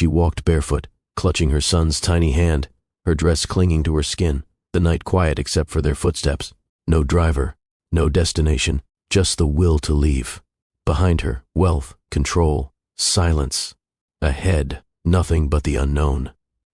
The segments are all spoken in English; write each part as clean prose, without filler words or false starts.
She walked barefoot, clutching her son's tiny hand, her dress clinging to her skin, the night quiet except for their footsteps. No driver, no destination, just the will to leave. Behind her, wealth, control, silence. Ahead, nothing but the unknown.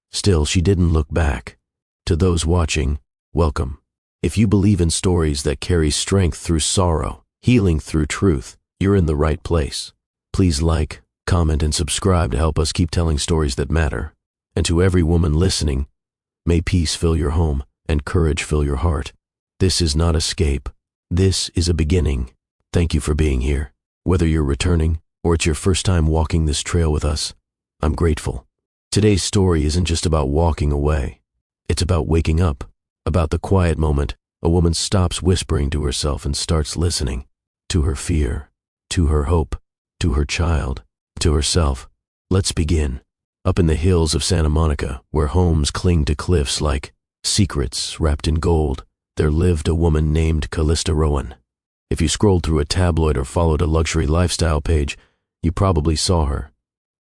Still, she didn't look back. To those watching, welcome. If you believe in stories that carry strength through sorrow, healing through truth, you're in the right place. Please like, comment, and subscribe to help us keep telling stories that matter. And to every woman listening, may peace fill your home and courage fill your heart. This is not escape. This is a beginning. Thank you for being here. Whether you're returning or it's your first time walking this trail with us, I'm grateful. Today's story isn't just about walking away. It's about waking up, about the quiet moment a woman stops whispering to herself and starts listening. To her fear, to her hope, to her child, to herself. Let's begin. Up in the hills of Santa Monica, where homes cling to cliffs like secrets wrapped in gold, there lived a woman named Callista Rowan. If you scrolled through a tabloid or followed a luxury lifestyle page, you probably saw her.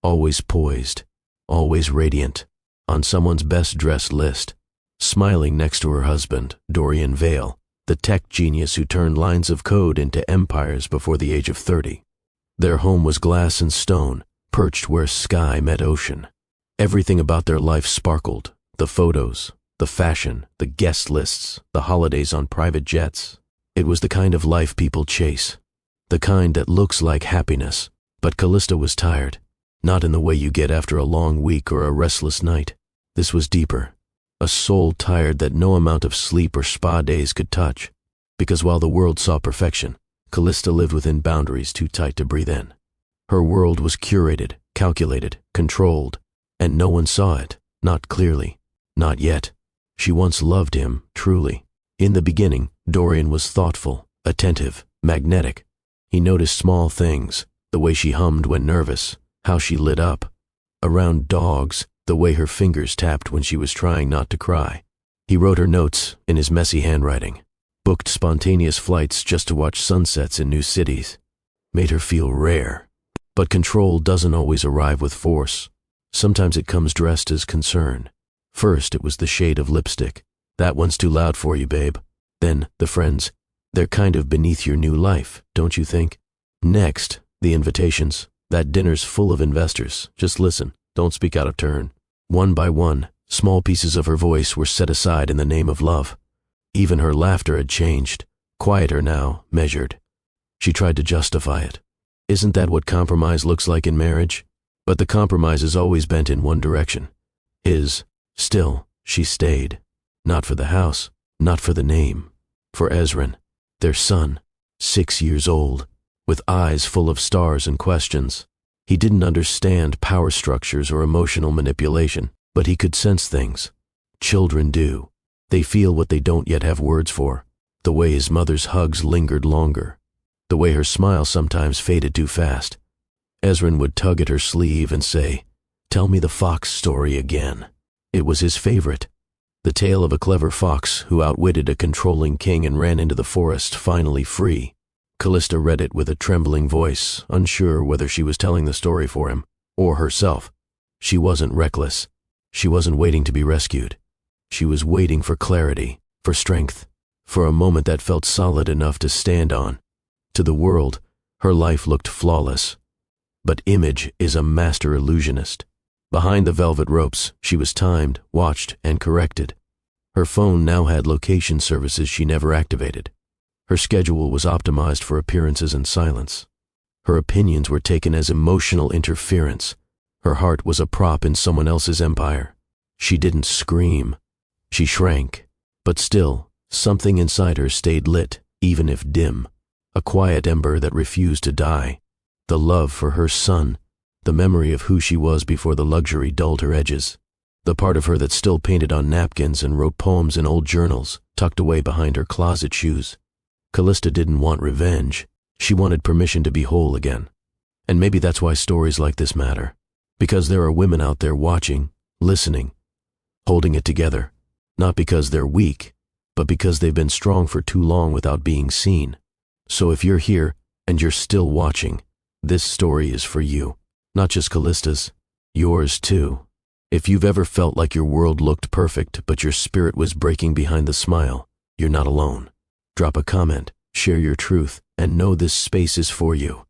Always poised, always radiant, on someone's best-dressed list, smiling next to her husband, Dorian Vale, the tech genius who turned lines of code into empires before the age of 30. Their home was glass and stone, perched where sky met ocean. Everything about their life sparkled, the photos, the fashion, the guest lists, the holidays on private jets. It was the kind of life people chase, the kind that looks like happiness. But Callista was tired, not in the way you get after a long week or a restless night. This was deeper, a soul tired that no amount of sleep or spa days could touch. Because while the world saw perfection, Callista lived within boundaries too tight to breathe in. Her world was curated, calculated, controlled, and no one saw it, not clearly, not yet. She once loved him, truly. In the beginning, Dorian was thoughtful, attentive, magnetic. He noticed small things, the way she hummed when nervous, how she lit up. Around dogs, the way her fingers tapped when she was trying not to cry. He wrote her notes in his messy handwriting, booked spontaneous flights just to watch sunsets in new cities. Made her feel rare. But control doesn't always arrive with force. Sometimes it comes dressed as concern. First, it was the shade of lipstick. That one's too loud for you, babe. Then, the friends. They're kind of beneath your new life, don't you think? Next, the invitations. That dinner's full of investors. Just listen, don't speak out of turn. One by one, small pieces of her voice were set aside in the name of love. Even her laughter had changed. Quieter now, measured. She tried to justify it. Isn't that what compromise looks like in marriage? But the compromise is always bent in one direction. Still, she stayed. Not for the house, not for the name. For Ezrin, their son, 6 years old, with eyes full of stars and questions. He didn't understand power structures or emotional manipulation, but he could sense things. Children do. They feel what they don't yet have words for. The way his mother's hugs lingered longer. The way her smile sometimes faded too fast. Ezrin would tug at her sleeve and say, "Tell me the fox story again." It was his favorite. The tale of a clever fox who outwitted a controlling king and ran into the forest, finally free. Callista read it with a trembling voice, unsure whether she was telling the story for him, or herself. She wasn't reckless. She wasn't waiting to be rescued. She was waiting for clarity, for strength, for a moment that felt solid enough to stand on. To the world, her life looked flawless. But Image is a master illusionist. Behind the velvet ropes, she was timed, watched, and corrected. Her phone now had location services she never activated. Her schedule was optimized for appearances and silence. Her opinions were taken as emotional interference. Her heart was a prop in someone else's empire. She didn't scream. She shrank. But still, something inside her stayed lit, even if dim. A quiet ember that refused to die. The love for her son. The memory of who she was before the luxury dulled her edges. The part of her that still painted on napkins and wrote poems in old journals, tucked away behind her closet shoes. Callista didn't want revenge. She wanted permission to be whole again. And maybe that's why stories like this matter. Because there are women out there watching, listening, holding it together. Not because they're weak, but because they've been strong for too long without being seen. So if you're here and you're still watching, this story is for you. Not just Callista's. Yours too. If you've ever felt like your world looked perfect but your spirit was breaking behind the smile, you're not alone. Drop a comment, share your truth, and know this space is for you.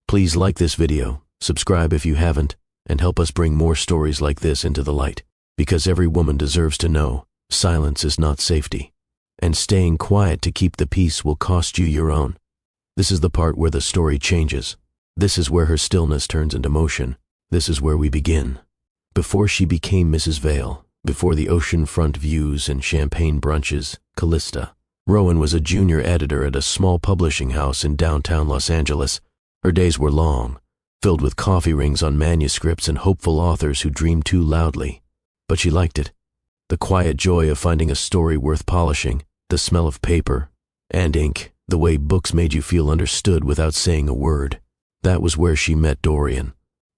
Please like this video, subscribe if you haven't, and help us bring more stories like this into the light. Because every woman deserves to know, silence is not safety. And staying quiet to keep the peace will cost you your own. This is the part where the story changes. This is where her stillness turns into motion. This is where we begin. Before she became Mrs. Vale, before the oceanfront views and champagne brunches, Callista, Rowan was a junior editor at a small publishing house in downtown Los Angeles. Her days were long, filled with coffee rings on manuscripts and hopeful authors who dreamed too loudly. But she liked it. The quiet joy of finding a story worth polishing, the smell of paper and ink, the way books made you feel understood without saying a word. That was where she met Dorian.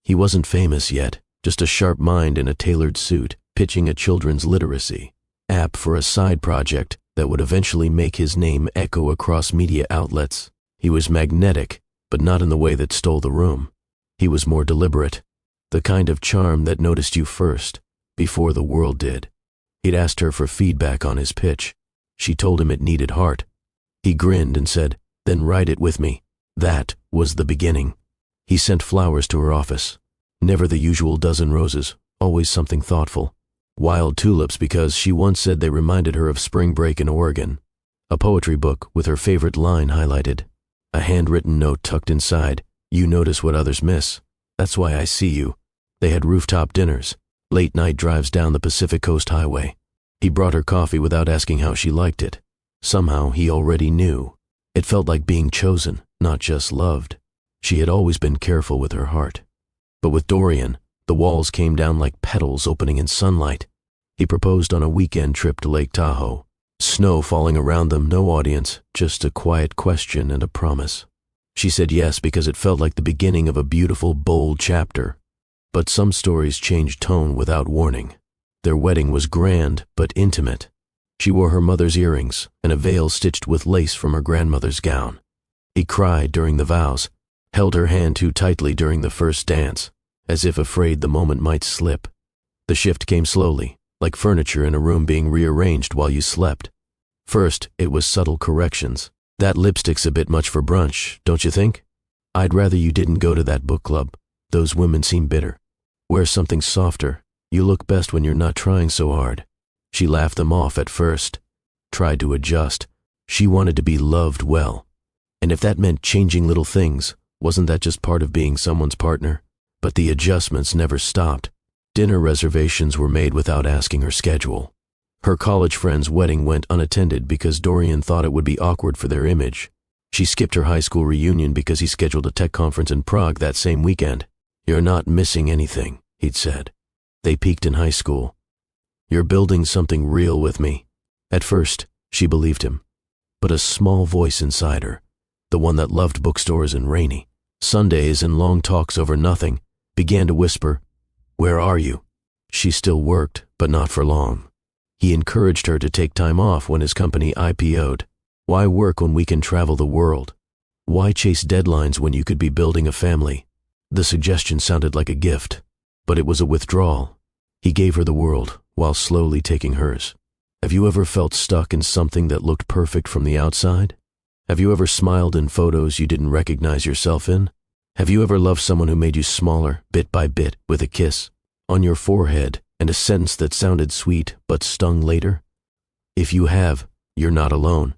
He wasn't famous yet, just a sharp mind in a tailored suit, pitching a children's literacy app for a side project that would eventually make his name echo across media outlets. He was magnetic, but not in the way that stole the room. He was more deliberate, the kind of charm that noticed you first, before the world did. He'd asked her for feedback on his pitch. She told him it needed heart. He grinned and said, "Then write it with me." That was the beginning. He sent flowers to her office. Never the usual dozen roses, always something thoughtful. Wild tulips because she once said they reminded her of spring break in Oregon. A poetry book with her favorite line highlighted. A handwritten note tucked inside, "You notice what others miss. That's why I see you." They had rooftop dinners, late-night drives down the Pacific Coast Highway. He brought her coffee without asking how she liked it. Somehow he already knew. It felt like being chosen, not just loved. She had always been careful with her heart. But with Dorian, the walls came down like petals opening in sunlight. He proposed on a weekend trip to Lake Tahoe. Snow falling around them, no audience, just a quiet question and a promise. She said yes because it felt like the beginning of a beautiful, bold chapter. But some stories changed tone without warning. Their wedding was grand but intimate. She wore her mother's earrings and a veil stitched with lace from her grandmother's gown. He cried during the vows, held her hand too tightly during the first dance, as if afraid the moment might slip. The shift came slowly, like furniture in a room being rearranged while you slept. First, it was subtle corrections. "That lipstick's a bit much for brunch, don't you think? I'd rather you didn't go to that book club. Those women seem bitter. Wear something softer. You look best when you're not trying so hard." She laughed them off at first, tried to adjust. She wanted to be loved well. And if that meant changing little things, wasn't that just part of being someone's partner? But the adjustments never stopped. Dinner reservations were made without asking her schedule. Her college friend's wedding went unattended because Dorian thought it would be awkward for their image. She skipped her high school reunion because he scheduled a tech conference in Prague that same weekend. "You're not missing anything," he'd said. They peaked in high school. "You're building something real with me." At first, she believed him. But a small voice inside her, the one that loved bookstores and rainy Sundays and long talks over nothing, began to whisper, "Where are you?" She still worked, but not for long. He encouraged her to take time off when his company IPO'd. Why work when we can travel the world? Why chase deadlines when you could be building a family? The suggestion sounded like a gift, but it was a withdrawal. He gave her the world while slowly taking hers. Have you ever felt stuck in something that looked perfect from the outside? Have you ever smiled in photos you didn't recognize yourself in? Have you ever loved someone who made you smaller, bit by bit, with a kiss on your forehead and a sentence that sounded sweet but stung later? If you have, you're not alone.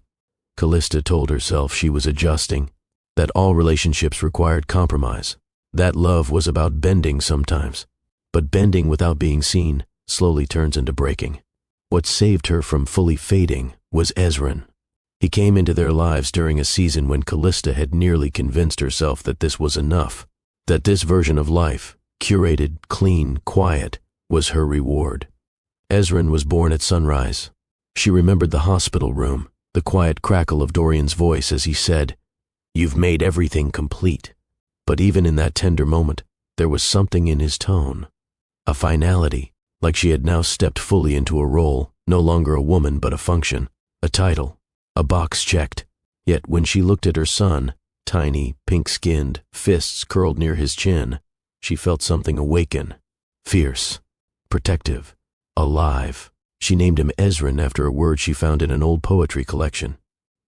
Callista told herself she was adjusting, that all relationships required compromise, that love was about bending sometimes, but bending without being seen slowly turns into breaking. What saved her from fully fading was Ezran. He came into their lives during a season when Callista had nearly convinced herself that this was enough, that this version of life, curated, clean, quiet, was her reward. Ezran was born at sunrise. She remembered the hospital room, the quiet crackle of Dorian's voice as he said, "You've made everything complete." But even in that tender moment, there was something in his tone, a finality, like she had now stepped fully into a role, no longer a woman but a function, a title, a box checked. Yet when she looked at her son, tiny, pink-skinned, fists curled near his chin, she felt something awaken. Fierce, protective, alive. She named him Ezrin after a word she found in an old poetry collection.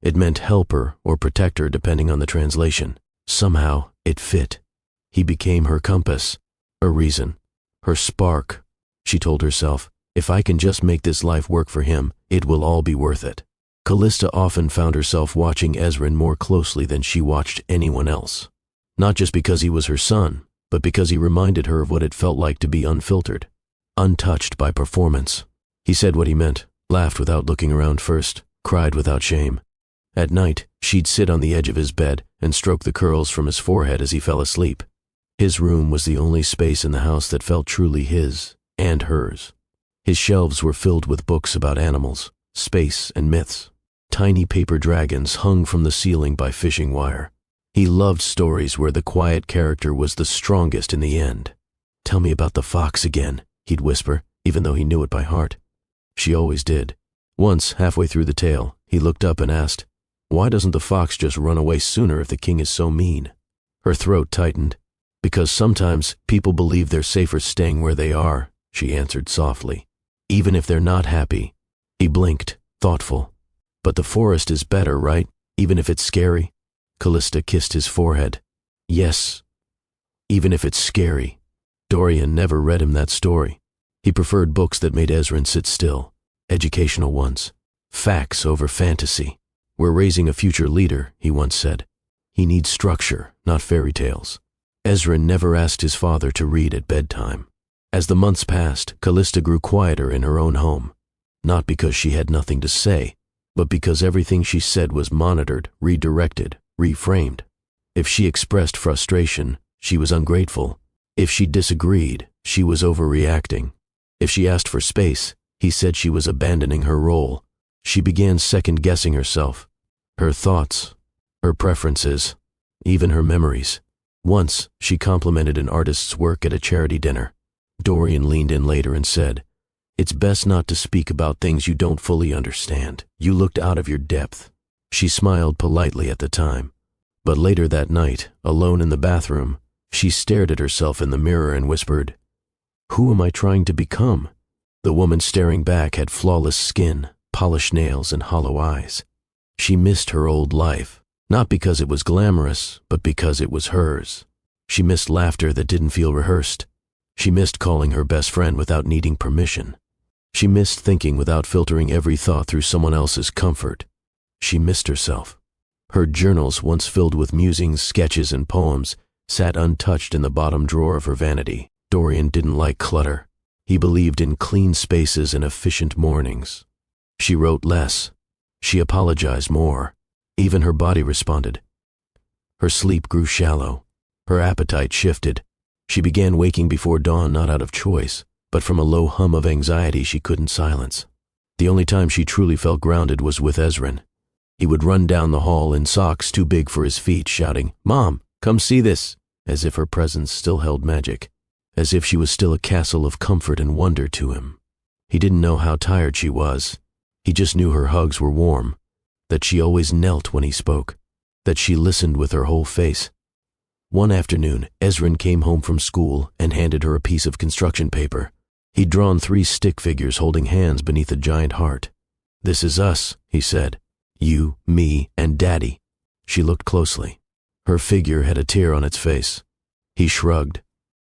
It meant helper or protector depending on the translation. Somehow, it fit. He became her compass, her reason, her spark. She told herself, if I can just make this life work for him, it will all be worth it. Callista often found herself watching Ezrin more closely than she watched anyone else. Not just because he was her son, but because he reminded her of what it felt like to be unfiltered, untouched by performance. He said what he meant, laughed without looking around first, cried without shame. At night, she'd sit on the edge of his bed and stroke the curls from his forehead as he fell asleep. His room was the only space in the house that felt truly his and hers. His shelves were filled with books about animals, space, and myths. Tiny paper dragons hung from the ceiling by fishing wire. He loved stories where the quiet character was the strongest in the end. "Tell me about the fox again," he'd whisper, even though he knew it by heart. She always did. Once, halfway through the tale, he looked up and asked, "Why doesn't the fox just run away sooner if the king is so mean?" Her throat tightened. "Because sometimes people believe they're safer staying where they are," she answered softly. "Even if they're not happy." He blinked, thoughtful. "But the forest is better, right? Even if it's scary?" Callista kissed his forehead. "Yes, even if it's scary." Dorian never read him that story. He preferred books that made Ezrin sit still, educational ones. Facts over fantasy. "We're raising a future leader," he once said. "He needs structure, not fairy tales." Ezrin never asked his father to read at bedtime. As the months passed, Callista grew quieter in her own home. Not because she had nothing to say, but because everything she said was monitored, redirected, reframed. If she expressed frustration, she was ungrateful. If she disagreed, she was overreacting. If she asked for space, he said she was abandoning her role. She began second-guessing herself, her thoughts, her preferences, even her memories. Once, she complimented an artist's work at a charity dinner. Dorian leaned in later and said, "It's best not to speak about things you don't fully understand. You looked out of your depth." She smiled politely at the time, but later that night, alone in the bathroom, she stared at herself in the mirror and whispered, "Who am I trying to become?" The woman staring back had flawless skin, polished nails, and hollow eyes. She missed her old life, not because it was glamorous, but because it was hers. She missed laughter that didn't feel rehearsed. She missed calling her best friend without needing permission. She missed thinking without filtering every thought through someone else's comfort. She missed herself. Her journals, once filled with musings, sketches, and poems, sat untouched in the bottom drawer of her vanity. Dorian didn't like clutter. He believed in clean spaces and efficient mornings. She wrote less. She apologized more. Even her body responded. Her sleep grew shallow. Her appetite shifted. She began waking before dawn not out of choice, but from a low hum of anxiety she couldn't silence. The only time she truly felt grounded was with Ezrin. He would run down the hall in socks too big for his feet, shouting, "Mom, come see this," as if her presence still held magic, as if she was still a castle of comfort and wonder to him. He didn't know how tired she was. He just knew her hugs were warm, that she always knelt when he spoke, that she listened with her whole face. One afternoon, Ezrin came home from school and handed her a piece of construction paper. He'd drawn 3 stick figures holding hands beneath a giant heart. "This is us," he said. "You, me, and Daddy." She looked closely. Her figure had a tear on its face. He shrugged.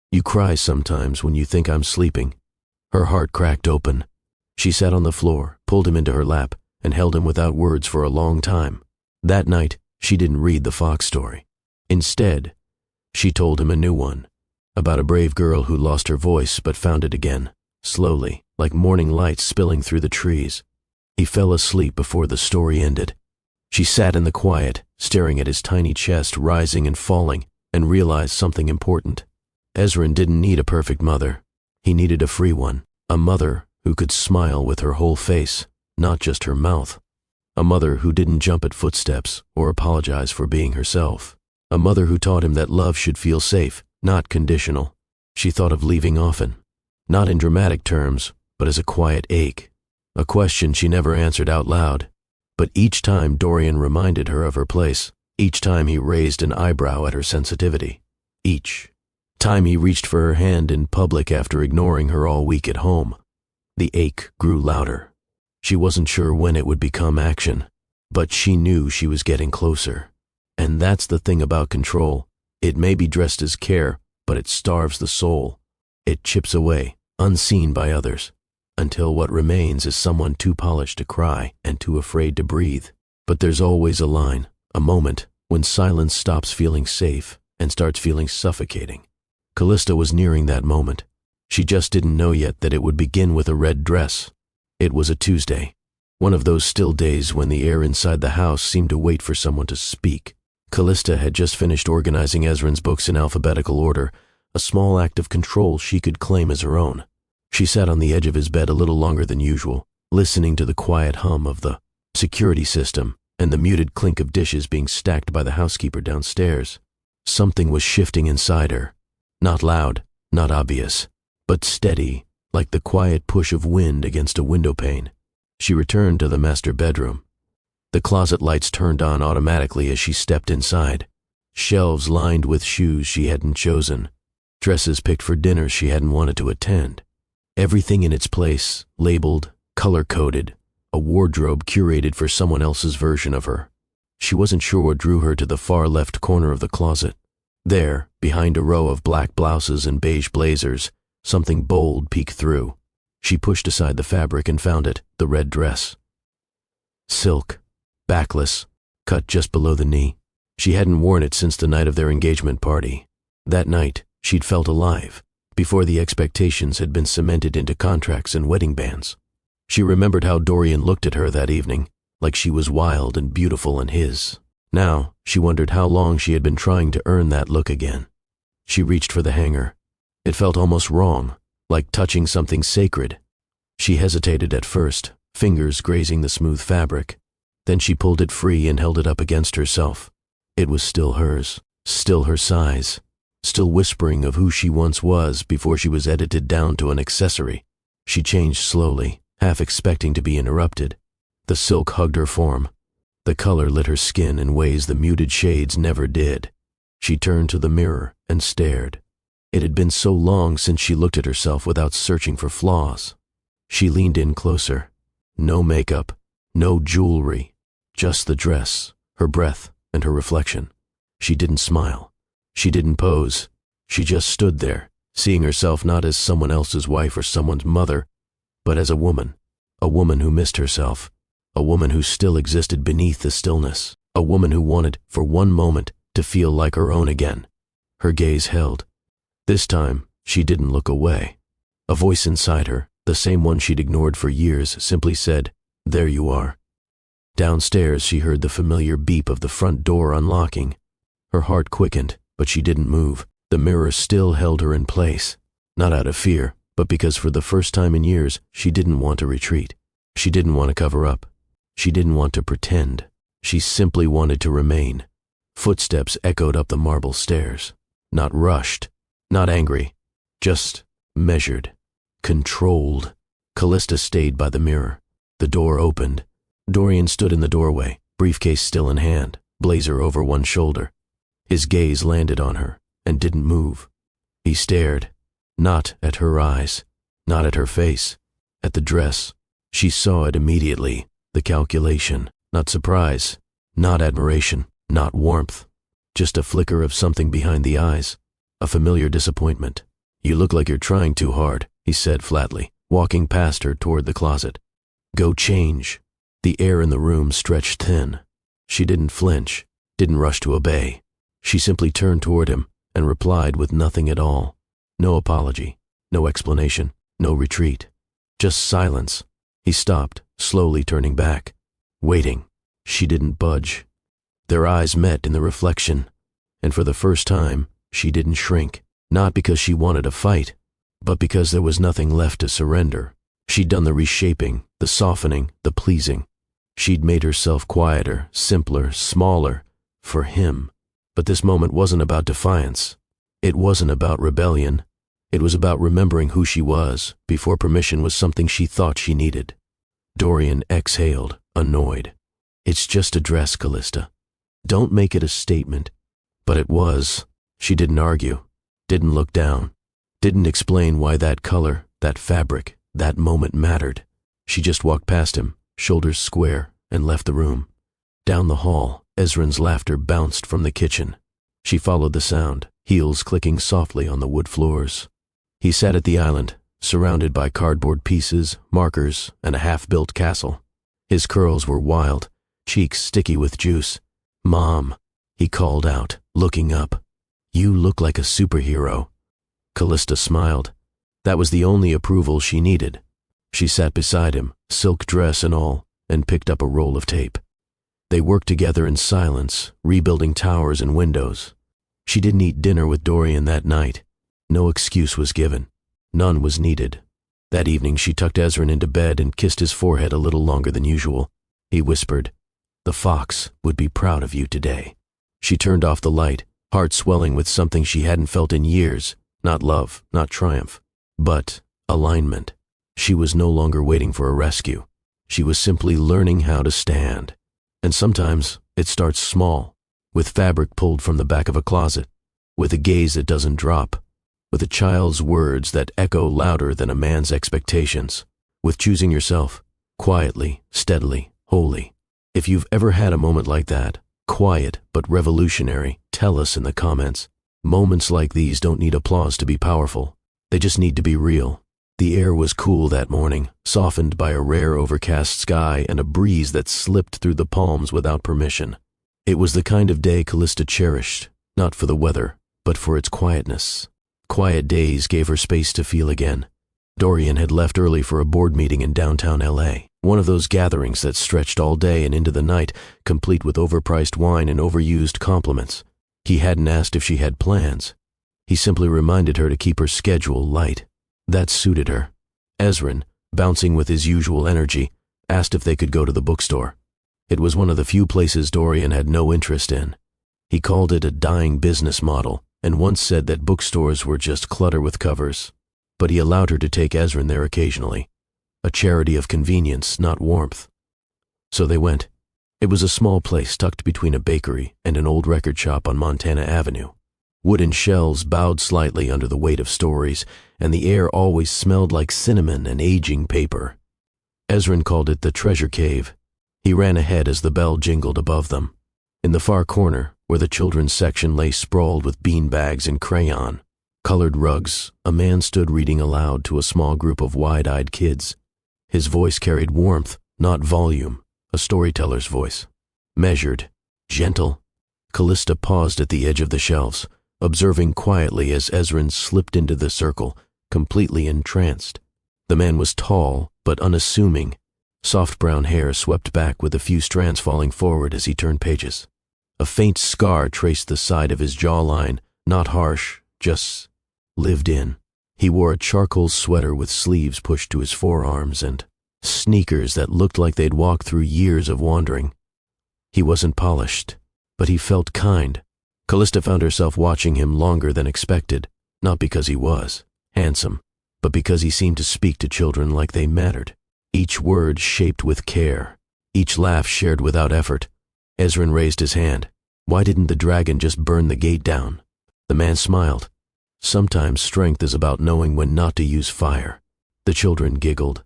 "You cry sometimes when you think I'm sleeping." Her heart cracked open. She sat on the floor, pulled him into her lap, and held him without words for a long time. That night, she didn't read the fox story. Instead, she told him a new one, about a brave girl who lost her voice but found it again, slowly, like morning light spilling through the trees. He fell asleep before the story ended. She sat in the quiet, staring at his tiny chest rising and falling, and realized something important. Ezrin didn't need a perfect mother. He needed a free one, a mother who could smile with her whole face, not just her mouth. A mother who didn't jump at footsteps or apologize for being herself. A mother who taught him that love should feel safe, not conditional. She thought of leaving often, not in dramatic terms, but as a quiet ache, a question she never answered out loud. But each time Dorian reminded her of her place, each time he raised an eyebrow at her sensitivity, each Time he reached for her hand in public after ignoring her all week at home. The ache grew louder. She wasn't sure when it would become action, but she knew she was getting closer. And that's the thing about control. It may be dressed as care, but it starves the soul. It chips away, unseen by others, until what remains is someone too polished to cry and too afraid to breathe. But there's always a line, a moment, when silence stops feeling safe and starts feeling suffocating. Callista was nearing that moment. She just didn't know yet that it would begin with a red dress. It was a Tuesday, one of those still days when the air inside the house seemed to wait for someone to speak. Callista had just finished organizing Ezran's books in alphabetical order, a small act of control she could claim as her own. She sat on the edge of his bed a little longer than usual, listening to the quiet hum of the security system and the muted clink of dishes being stacked by the housekeeper downstairs. Something was shifting inside her. Not loud, not obvious, but steady, like the quiet push of wind against a window pane. She returned to the master bedroom. The closet lights turned on automatically as she stepped inside. Shelves lined with shoes she hadn't chosen, dresses picked for dinners she hadn't wanted to attend. Everything in its place, labeled, color-coded, a wardrobe curated for someone else's version of her. She wasn't sure what drew her to the far left corner of the closet. There, behind a row of black blouses and beige blazers, something bold peeked through. She pushed aside the fabric and found it, the red dress. Silk, backless, cut just below the knee. She hadn't worn it since the night of their engagement party. That night, she'd felt alive, before the expectations had been cemented into contracts and wedding bands. She remembered how Dorian looked at her that evening, like she was wild and beautiful and his. Now, she wondered how long she had been trying to earn that look again. She reached for the hanger. It felt almost wrong, like touching something sacred. She hesitated at first, fingers grazing the smooth fabric. Then she pulled it free and held it up against herself. It was still hers, still her size, still whispering of who she once was before she was edited down to an accessory. She changed slowly, half expecting to be interrupted. The silk hugged her form. The color lit her skin in ways the muted shades never did. She turned to the mirror and stared. It had been so long since she looked at herself without searching for flaws. She leaned in closer. No makeup, no jewelry, just the dress, her breath, and her reflection. She didn't smile. She didn't pose. She just stood there, seeing herself not as someone else's wife or someone's mother, but as a woman who missed herself, a woman who still existed beneath the stillness, a woman who wanted, for one moment, to feel like her own again. Her gaze held. This time, she didn't look away. A voice inside her, the same one she'd ignored for years, simply said, "There you are." Downstairs, she heard the familiar beep of the front door unlocking. Her heart quickened, but she didn't move. The mirror still held her in place, not out of fear, but because for the first time in years, she didn't want to retreat. She didn't want to cover up. She didn't want to pretend. She simply wanted to remain. Footsteps echoed up the marble stairs. Not rushed, not angry, just measured, controlled. Callista stayed by the mirror. The door opened. Dorian stood in the doorway, briefcase still in hand, blazer over one shoulder. His gaze landed on her and didn't move. He stared, not at her eyes, not at her face, at the dress. She saw it immediately, the calculation, not surprise, not admiration, not warmth, just a flicker of something behind the eyes, a familiar disappointment. "You look like you're trying too hard," he said flatly, walking past her toward the closet. "Go change." The air in the room stretched thin. She didn't flinch, didn't rush to obey. She simply turned toward him and replied with nothing at all. No apology, no explanation, no retreat. Just silence. He stopped, slowly turning back. Waiting. She didn't budge. Their eyes met in the reflection, and for the first time, she didn't shrink. Not because she wanted a fight, but because there was nothing left to surrender. She'd done the reshaping, the softening, the pleasing. She'd made herself quieter, simpler, smaller, for him. But this moment wasn't about defiance. It wasn't about rebellion. It was about remembering who she was before permission was something she thought she needed. Dorian exhaled, annoyed. "It's just a dress, Callista. Don't make it a statement." But it was. She didn't argue. didn't look down, didn't explain why that color, that fabric, that moment mattered. She just walked past him, shoulders square, and left the room. Down the hall, Ezran's laughter bounced from the kitchen. She followed the sound, heels clicking softly on the wood floors. He sat at the island, surrounded by cardboard pieces, markers, and a half-built castle. His curls were wild, cheeks sticky with juice. "Mom," he called out, looking up. "You look like a superhero." Callista smiled. That was the only approval she needed. She sat beside him, silk dress and all, and picked up a roll of tape. They worked together in silence, rebuilding towers and windows. She didn't eat dinner with Dorian that night. No excuse was given. None was needed. That evening she tucked Ezran into bed and kissed his forehead a little longer than usual. He whispered, "The fox would be proud of you today." She turned off the light, heart swelling with something she hadn't felt in years. Not love, not triumph, but alignment. She was no longer waiting for a rescue. She was simply learning how to stand. And sometimes it starts small, with fabric pulled from the back of a closet, with a gaze that doesn't drop, with a child's words that echo louder than a man's expectations, with choosing yourself, quietly, steadily, wholly. If you've ever had a moment like that, quiet but revolutionary, tell us in the comments. Moments like these don't need applause to be powerful. They just need to be real. The air was cool that morning, softened by a rare overcast sky and a breeze that slipped through the palms without permission. It was the kind of day Callista cherished, not for the weather, but for its quietness. Quiet days gave her space to feel again. Dorian had left early for a board meeting in downtown LA, one of those gatherings that stretched all day and into the night, complete with overpriced wine and overused compliments. He hadn't asked if she had plans. He simply reminded her to keep her schedule light. That suited her. Ezran, bouncing with his usual energy, asked if they could go to the bookstore. It was one of the few places Dorian had no interest in. He called it a dying business model, and once said that bookstores were just clutter with covers. But he allowed her to take Ezran there occasionally. A charity of convenience, not warmth. So they went. It was a small place tucked between a bakery and an old record shop on Montana Avenue. Wooden shelves bowed slightly under the weight of stories, and the air always smelled like cinnamon and aging paper. Ezran called it the treasure cave. He ran ahead as the bell jingled above them. In the far corner, where the children's section lay sprawled with beanbags and crayon, colored rugs, a man stood reading aloud to a small group of wide-eyed kids. His voice carried warmth, not volume, a storyteller's voice. Measured, gentle. Callista paused at the edge of the shelves, observing quietly as Ezran slipped into the circle, completely entranced. The man was tall, but unassuming. Soft brown hair swept back with a few strands falling forward as he turned pages. A faint scar traced the side of his jawline, not harsh, just lived in. He wore a charcoal sweater with sleeves pushed to his forearms and sneakers that looked like they'd walked through years of wandering. He wasn't polished, but he felt kind. Callista found herself watching him longer than expected, not because he was handsome, but because he seemed to speak to children like they mattered. Each word shaped with care, each laugh shared without effort. Ezran raised his hand. Why didn't the dragon just burn the gate down? The man smiled. Sometimes strength is about knowing when not to use fire. The children giggled.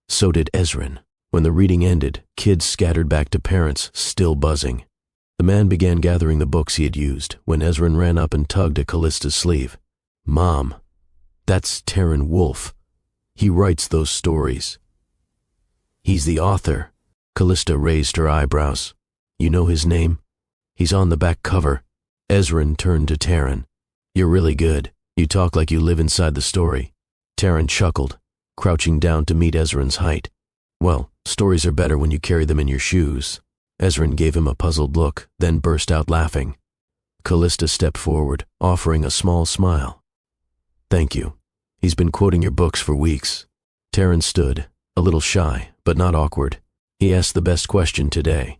So did Ezran. When the reading ended, kids scattered back to parents, still buzzing. The man began gathering the books he had used when Ezran ran up and tugged at Callista's sleeve. "Mom, that's Taryn Wolfe. He writes those stories." "He's the author." Callista raised her eyebrows. "You know his name? He's on the back cover." Ezran turned to Taryn. "You're really good. You talk like you live inside the story." Taryn chuckled, crouching down to meet Ezran's height. "Well, stories are better when you carry them in your shoes." Ezran gave him a puzzled look, then burst out laughing. Callista stepped forward, offering a small smile. "Thank you. He's been quoting your books for weeks." Taryn stood, a little shy, but not awkward. He asked the best question today.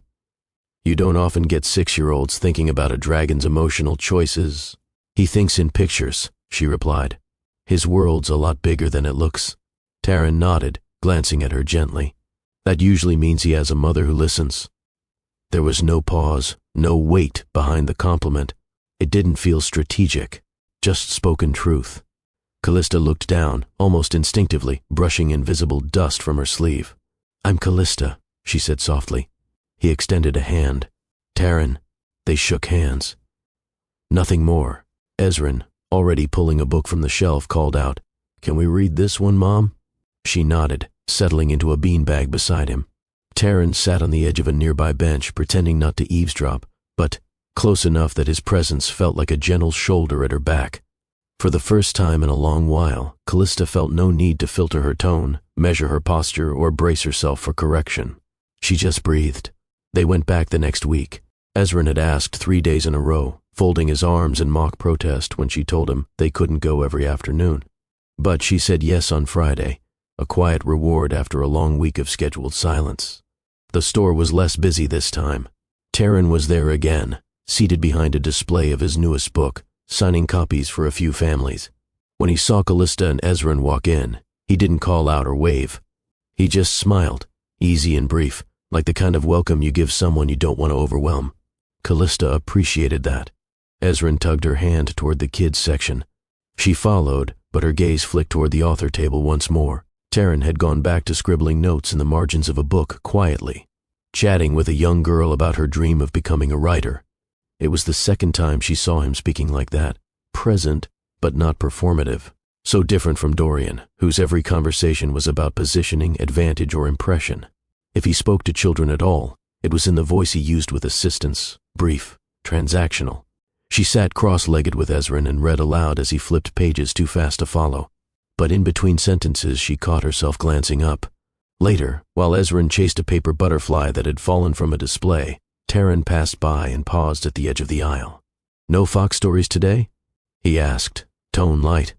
"You don't often get 6-year-olds thinking about a dragon's emotional choices." "He thinks in pictures," she replied. "His world's a lot bigger than it looks." Taryn nodded, glancing at her gently. "That usually means he has a mother who listens." There was no pause, no weight behind the compliment. It didn't feel strategic, just spoken truth. Callista looked down, almost instinctively, brushing invisible dust from her sleeve. "I'm Callista," she said softly. He extended a hand. "Taryn." They shook hands. Nothing more. Ezrin, already pulling a book from the shelf, called out, "Can we read this one, Mom?" She nodded, settling into a beanbag beside him. Taryn sat on the edge of a nearby bench, pretending not to eavesdrop, but close enough that his presence felt like a gentle shoulder at her back. For the first time in a long while, Callista felt no need to filter her tone, measure her posture, or brace herself for correction. She just breathed. They went back the next week. Ezrin had asked 3 days in a row, folding his arms in mock protest when she told him they couldn't go every afternoon. But she said yes on Friday, a quiet reward after a long week of scheduled silence. The store was less busy this time. Taryn was there again, seated behind a display of his newest book, signing copies for a few families. When he saw Callista and Ezrin walk in, he didn't call out or wave. He just smiled, easy and brief, like the kind of welcome you give someone you don't want to overwhelm. Callista appreciated that. Ezrin tugged her hand toward the kids' section. She followed, but her gaze flicked toward the author table once more. Taryn had gone back to scribbling notes in the margins of a book quietly, chatting with a young girl about her dream of becoming a writer. It was the second time she saw him speaking like that, present but not performative, so different from Dorian, whose every conversation was about positioning, advantage, or impression. If he spoke to children at all, it was in the voice he used with assistance, brief, transactional. She sat cross-legged with Ezrin and read aloud as he flipped pages too fast to follow. But in between sentences she caught herself glancing up. Later, while Ezrin chased a paper butterfly that had fallen from a display, Taryn passed by and paused at the edge of the aisle. "No Fox stories today?" he asked, tone light.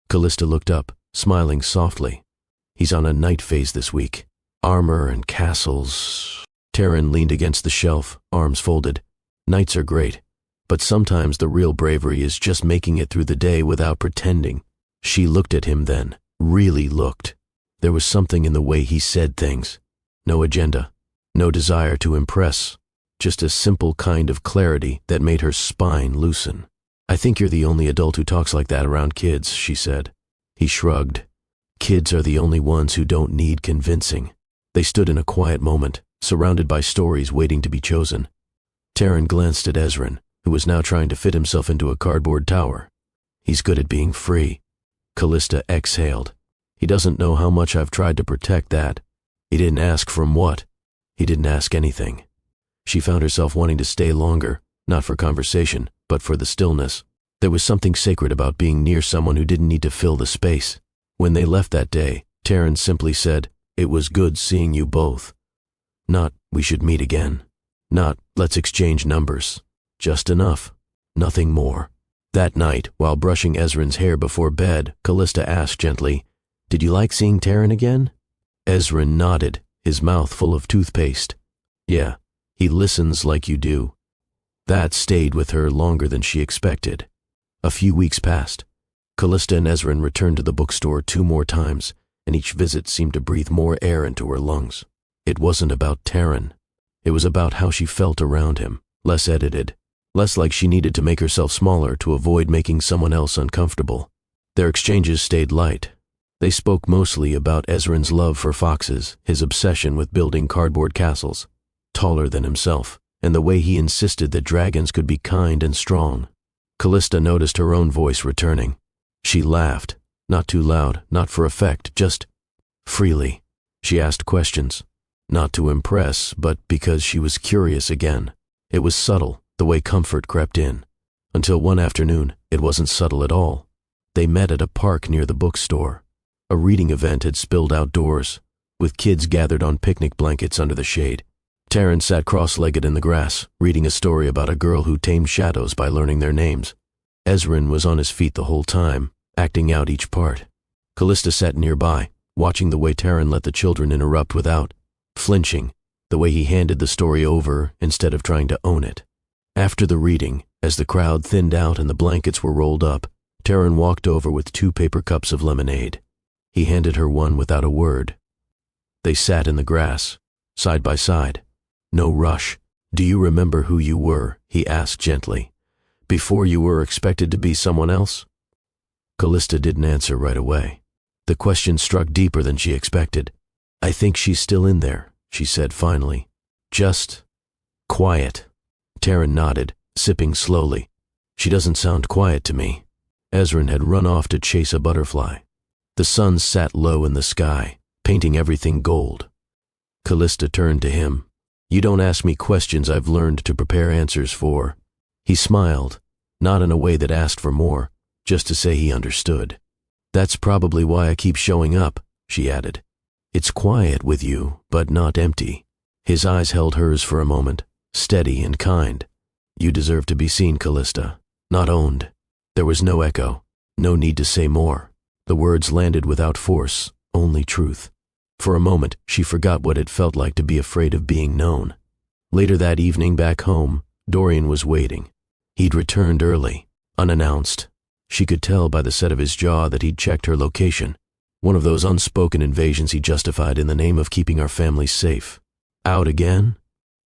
Callista looked up, smiling softly. "He's on a night phase this week. Armor and castles." Taryn leaned against the shelf, arms folded. "Nights are great, but sometimes the real bravery is just making it through the day without pretending." She looked at him then, really looked. There was something in the way he said things. No agenda, no desire to impress, just a simple kind of clarity that made her spine loosen. "I think you're the only adult who talks like that around kids," she said. He shrugged. Kids are the only ones who don't need convincing. They stood in a quiet moment, surrounded by stories waiting to be chosen. Taryn glanced at Ezrin, who was now trying to fit himself into a cardboard tower. "He's good at being free." Callista exhaled. "He doesn't know how much I've tried to protect that." He didn't ask from what. He didn't ask anything. She found herself wanting to stay longer, not for conversation, but for the stillness. There was something sacred about being near someone who didn't need to fill the space. When they left that day, Taryn simply said, "It was good seeing you both." Not, "We should meet again." Not, "Let's exchange numbers." Just enough. Nothing more. That night, while brushing Ezrin's hair before bed, Callista asked gently, "Did you like seeing Taryn again?" Ezrin nodded, his mouth full of toothpaste. "Yeah, he listens like you do." That stayed with her longer than she expected. A few weeks passed. Callista and Ezrin returned to the bookstore 2 more times, and each visit seemed to breathe more air into her lungs. It wasn't about Taryn. It was about how she felt around him, less edited, less like she needed to make herself smaller to avoid making someone else uncomfortable. Their exchanges stayed light. They spoke mostly about Ezrin's love for foxes, his obsession with building cardboard castles, taller than himself, and the way he insisted that dragons could be kind and strong. Callista noticed her own voice returning. She laughed, not too loud, not for effect, just freely. She asked questions, not to impress, but because she was curious again. It was subtle, the way comfort crept in. Until one afternoon, it wasn't subtle at all. They met at a park near the bookstore. A reading event had spilled outdoors, with kids gathered on picnic blankets under the shade. Taryn sat cross-legged in the grass, reading a story about a girl who tamed shadows by learning their names. Ezrin was on his feet the whole time, acting out each part. Callista sat nearby, watching the way Taryn let the children interrupt without flinching, the way he handed the story over instead of trying to own it. After the reading, as the crowd thinned out and the blankets were rolled up, Taryn walked over with 2 paper cups of lemonade. He handed her one without a word. They sat in the grass, side by side. No rush. "Do you remember who you were?" he asked gently. "Before you were expected to be someone else? Callista didn't answer right away. The question struck deeper than she expected. I think she's still in there, she said finally. Just quiet. Taryn nodded, sipping slowly. She doesn't sound quiet to me. Ezrin had run off to chase a butterfly. The sun sat low in the sky, painting everything gold. Callista turned to him. You don't ask me questions I've learned to prepare answers for. He smiled, not in a way that asked for more, just to say he understood. That's probably why I keep showing up, she added. It's quiet with you, but not empty. His eyes held hers for a moment, steady and kind. You deserve to be seen, Callista, not owned. There was no echo, no need to say more. The words landed without force, only truth. For a moment, she forgot what it felt like to be afraid of being known. Later that evening back home, Dorian was waiting. He'd returned early, unannounced. She could tell by the set of his jaw that he'd checked her location, one of those unspoken invasions he justified in the name of keeping our family safe. Out again?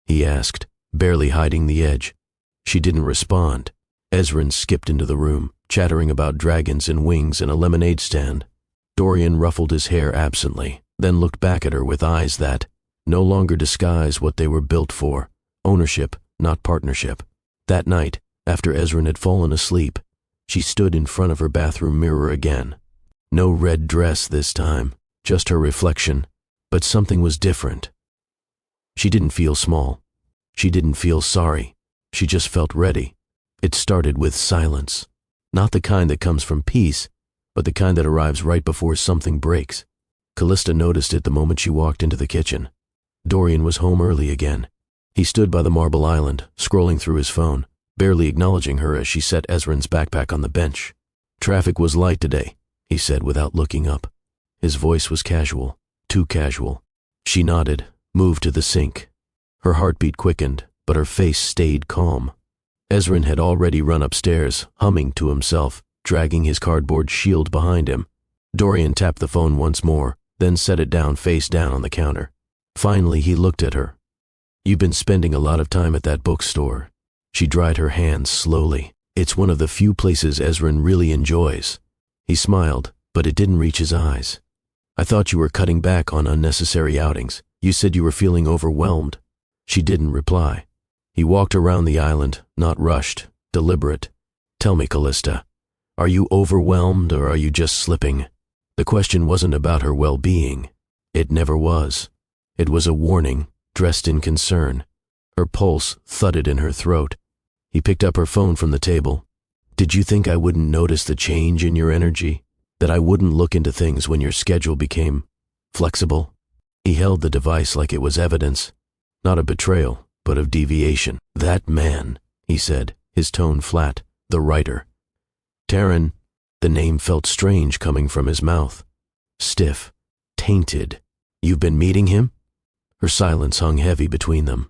He asked, barely hiding the edge. She didn't respond. Ezrin skipped into the room, chattering about dragons and wings and a lemonade stand. Dorian ruffled his hair absently, then looked back at her with eyes that no longer disguised what they were built for, ownership, not partnership. That night, after Ezrin had fallen asleep, she stood in front of her bathroom mirror again. No red dress this time, just her reflection, but something was different. She didn't feel small. She didn't feel sorry. She just felt ready. It started with silence. Not the kind that comes from peace, but the kind that arrives right before something breaks. Callista noticed it the moment she walked into the kitchen. Dorian was home early again. He stood by the marble island, scrolling through his phone, barely acknowledging her as she set Ezrin's backpack on the bench. Traffic was light today, he said without looking up. His voice was casual, too casual. She nodded, moved to the sink. Her heartbeat quickened, but her face stayed calm. Ezrin had already run upstairs, humming to himself, dragging his cardboard shield behind him. Dorian tapped the phone once more, then set it down face down on the counter. Finally, he looked at her. You've been spending a lot of time at that bookstore. She dried her hands slowly. It's one of the few places Ezrin really enjoys. He smiled, but it didn't reach his eyes. I thought you were cutting back on unnecessary outings. You said you were feeling overwhelmed. She didn't reply. He walked around the island, not rushed, deliberate. Tell me, Callista, are you overwhelmed or are you just slipping? The question wasn't about her well-being. It never was. It was a warning, dressed in concern. Her pulse thudded in her throat. He picked up her phone from the table. Did you think I wouldn't notice the change in your energy? That I wouldn't look into things when your schedule became flexible? He held the device like it was evidence, not of betrayal, but of deviation. That man, he said, his tone flat, the writer. Taryn, the name felt strange coming from his mouth. Stiff, tainted. You've been meeting him? Her silence hung heavy between them.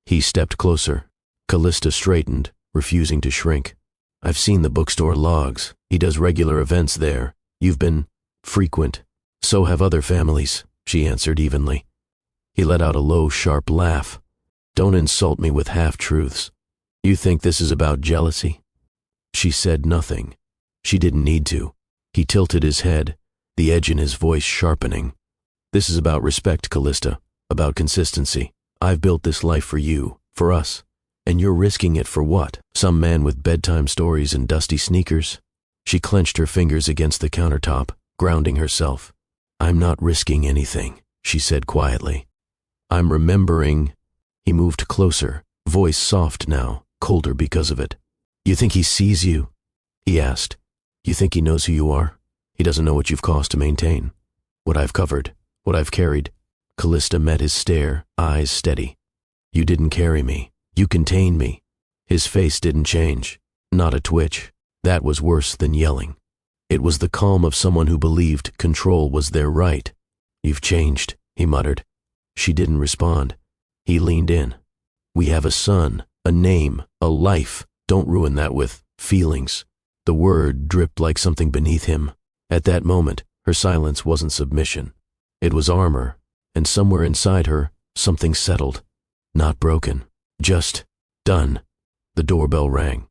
He stepped closer. Callista straightened, refusing to shrink. I've seen the bookstore logs. He does regular events there. You've been frequent. So have other families, she answered evenly. He let out a low, sharp laugh. Don't insult me with half-truths. You think this is about jealousy? She said nothing. She didn't need to. He tilted his head, the edge in his voice sharpening. This is about respect, Callista, about consistency. I've built this life for you, for us. And you're risking it for what? Some man with bedtime stories and dusty sneakers? She clenched her fingers against the countertop, grounding herself. I'm not risking anything, she said quietly. I'm remembering. He moved closer, voice soft now, colder because of it. You think he sees you? He asked. You think he knows who you are? He doesn't know what you've cost to maintain. What I've covered, what I've carried. Callista met his stare, eyes steady. You didn't carry me. You contained me. His face didn't change, not a twitch. That was worse than yelling. It was the calm of someone who believed control was their right. You've changed, he muttered. She didn't respond. He leaned in. We have a son, a name, a life. Don't ruin that with feelings. The word dripped like something beneath him. At that moment, her silence wasn't submission. It was armor, and somewhere inside her, something settled. Not broken. Just done. The doorbell rang.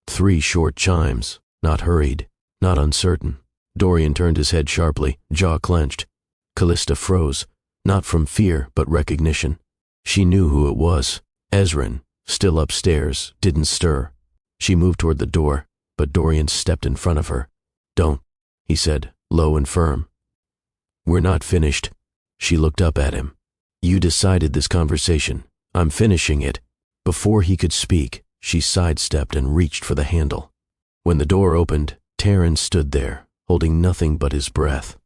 3 short chimes, not hurried, not uncertain. Dorian turned his head sharply, jaw clenched. Callista froze, not from fear but recognition. She knew who it was. Ezrin, still upstairs, didn't stir. She moved toward the door, but Dorian stepped in front of her. "Don't," he said, low and firm. "We're not finished." She looked up at him. "You decided this conversation. I'm finishing it." Before he could speak, she sidestepped and reached for the handle. When the door opened, Taryn stood there, holding nothing but his breath.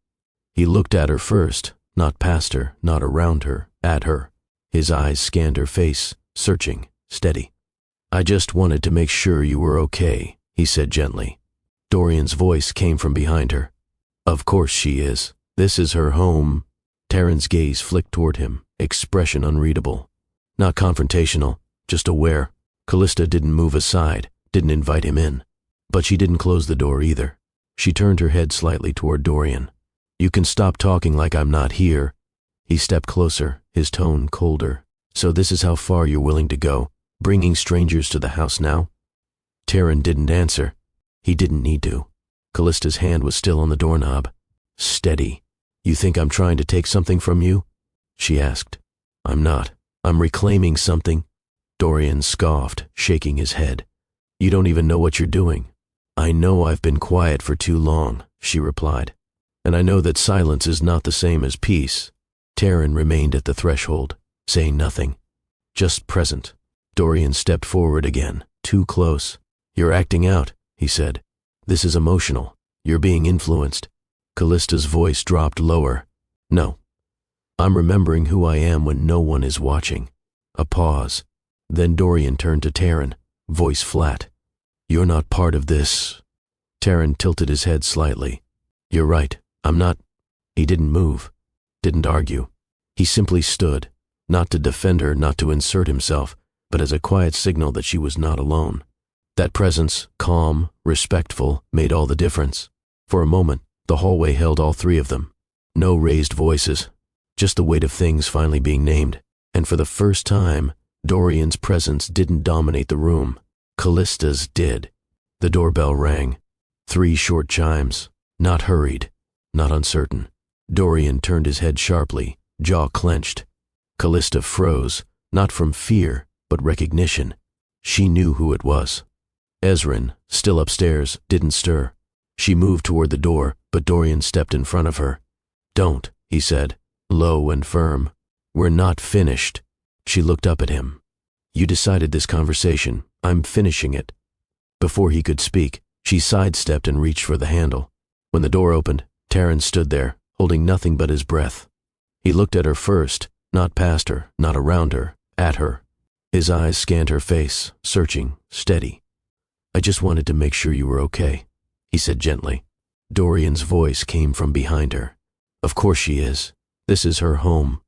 He looked at her first, not past her, not around her, at her. His eyes scanned her face, searching, steady. "I just wanted to make sure you were okay," he said gently. Dorian's voice came from behind her. "Of course she is. This is her home." Taryn's gaze flicked toward him, expression unreadable. Not confrontational, just aware. Callista didn't move aside, didn't invite him in. But she didn't close the door either. She turned her head slightly toward Dorian. "You can stop talking like I'm not here." He stepped closer, his tone colder. "So this is how far you're willing to go, bringing strangers to the house now?" Taryn didn't answer. He didn't need to. Callista's hand was still on the doorknob. "Steady. You think I'm trying to take something from you?" she asked. "I'm not. I'm reclaiming something." Dorian scoffed, shaking his head. "You don't even know what you're doing." "I know I've been quiet for too long," she replied. "And I know that silence is not the same as peace." Taryn remained at the threshold, saying nothing, just present. Dorian stepped forward again, too close. "You're acting out," he said. "This is emotional. You're being influenced." Callista's voice dropped lower. "No. I'm remembering who I am when no one is watching." A pause. Then Dorian turned to Taryn, voice flat. "You're not part of this." Taryn tilted his head slightly. "You're right. I'm not." He didn't move, didn't argue. He simply stood, not to defend her, not to insert himself, but as a quiet signal that she was not alone. That presence, calm, respectful, made all the difference. For a moment, the hallway held all three of them. No raised voices, just the weight of things finally being named. And for the first time, Dorian's presence didn't dominate the room. Callista's did. The doorbell rang. 3 short chimes, not hurried, not uncertain. Dorian turned his head sharply, jaw clenched. Callista froze, not from fear, but recognition. She knew who it was. Ezrin, still upstairs, didn't stir. She moved toward the door, but Dorian stepped in front of her. "Don't," he said, low and firm. "We're not finished." She looked up at him. "You decided this conversation. I'm finishing it." Before he could speak, she sidestepped and reached for the handle. When the door opened, Taryn stood there, holding nothing but his breath. He looked at her first, not past her, not around her, at her. His eyes scanned her face, searching, steady. "I just wanted to make sure you were okay," he said gently. Dorian's voice came from behind her. "Of course she is. This is her home."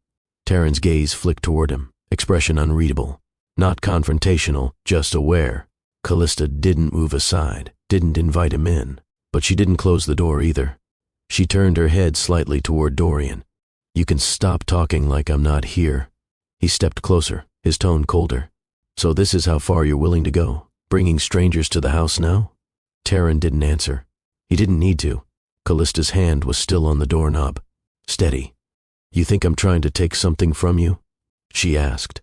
Taryn's gaze flicked toward him, expression unreadable. Not confrontational, just aware. Callista didn't move aside, didn't invite him in, but she didn't close the door either. She turned her head slightly toward Dorian. "You can stop talking like I'm not here." He stepped closer, his tone colder. "So this is how far you're willing to go, bringing strangers to the house now?" Taryn didn't answer. He didn't need to. Callista's hand was still on the doorknob. "Steady. You think I'm trying to take something from you?" she asked.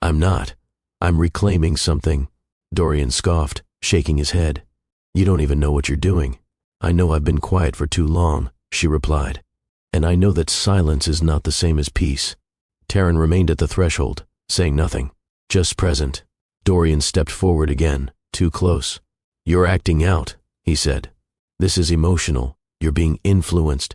"I'm not. I'm reclaiming something." Dorian scoffed, shaking his head. "You don't even know what you're doing." "I know I've been quiet for too long," she replied. "And I know that silence is not the same as peace." Taryn remained at the threshold, saying nothing, just present. Dorian stepped forward again, too close. "You're acting out," he said. "This is emotional. You're being influenced."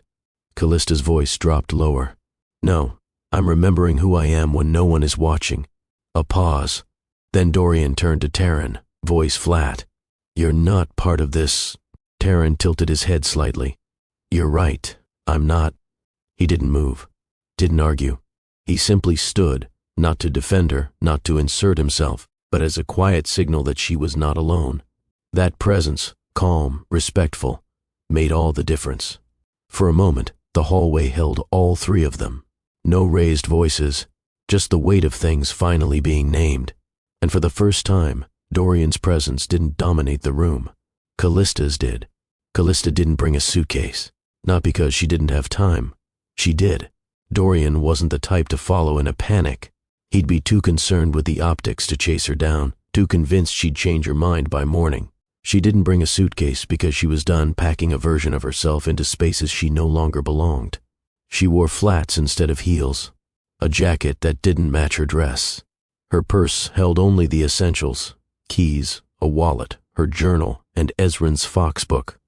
Callista's voice dropped lower. "No, I'm remembering who I am when no one is watching." A pause. Then Dorian turned to Taryn, voice flat. "You're not part of this." Taryn tilted his head slightly. "You're right. I'm not." He didn't move, didn't argue. He simply stood, not to defend her, not to insert himself, but as a quiet signal that she was not alone. That presence, calm, respectful, made all the difference. For a moment, the hallway held all three of them. No raised voices, just the weight of things finally being named. And for the first time, Dorian's presence didn't dominate the room. Callista's did. Callista didn't bring a suitcase. Not because she didn't have time. She did. Dorian wasn't the type to follow in a panic. He'd be too concerned with the optics to chase her down, too convinced she'd change her mind by morning. She didn't bring a suitcase because she was done packing a version of herself into spaces she no longer belonged. She wore flats instead of heels, a jacket that didn't match her dress. Her purse held only the essentials: keys, a wallet, her journal, and Ezrin's Fox book.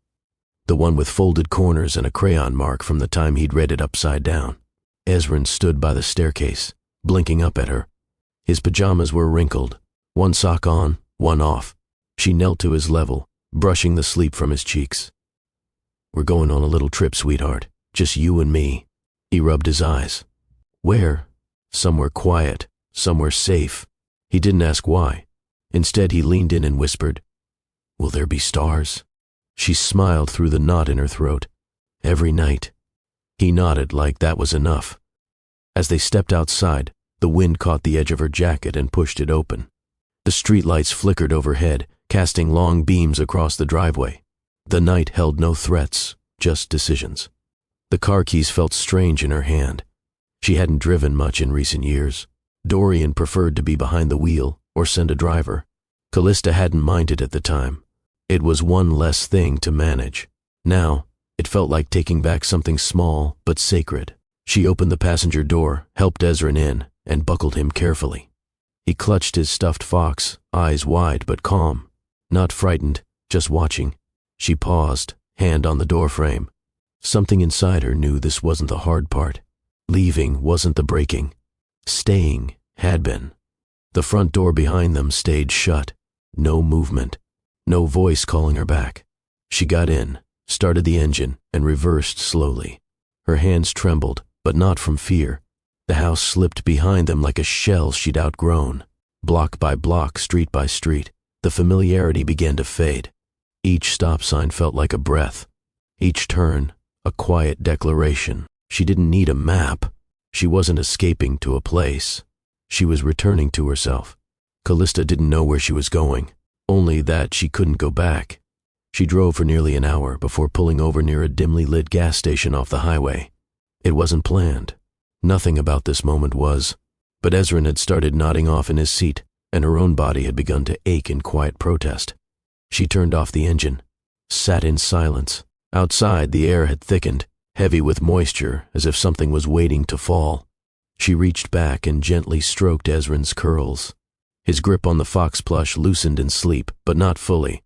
The one with folded corners and a crayon mark from the time he'd read it upside down. Ezrin stood by the staircase, blinking up at her. His pajamas were wrinkled, one sock on, one off. She knelt to his level, brushing the sleep from his cheeks. "We're going on a little trip, sweetheart. Just you and me." He rubbed his eyes. "Where?" "Somewhere quiet, somewhere safe." He didn't ask why. Instead, he leaned in and whispered, "Will there be stars?" She smiled through the knot in her throat. "Every night." He nodded like that was enough. As they stepped outside, the wind caught the edge of her jacket and pushed it open. The streetlights flickered overhead, casting long beams across the driveway. The night held no threats, just decisions. The car keys felt strange in her hand. She hadn't driven much in recent years. Dorian preferred to be behind the wheel or send a driver. Callista hadn't minded at the time. It was one less thing to manage. Now, it felt like taking back something small but sacred. She opened the passenger door, helped Ezrin in, and buckled him carefully. He clutched his stuffed fox, eyes wide but calm. Not frightened, just watching. She paused, hand on the doorframe. Something inside her knew this wasn't the hard part. Leaving wasn't the breaking. Staying had been. The front door behind them stayed shut. No movement. No voice calling her back. She got in, started the engine, and reversed slowly. Her hands trembled, but not from fear. The house slipped behind them like a shell she'd outgrown. Block by block, street by street, the familiarity began to fade. Each stop sign felt like a breath. Each turn, a quiet declaration. She didn't need a map. She wasn't escaping to a place. She was returning to herself. Callista didn't know where she was going, only that she couldn't go back. She drove for nearly an hour before pulling over near a dimly lit gas station off the highway. It wasn't planned. Nothing about this moment was. But Ezrin had started nodding off in his seat, and her own body had begun to ache in quiet protest. She turned off the engine, sat in silence. Outside, the air had thickened, heavy with moisture, as if something was waiting to fall. She reached back and gently stroked Ezrin's curls. His grip on the fox plush loosened in sleep, but not fully.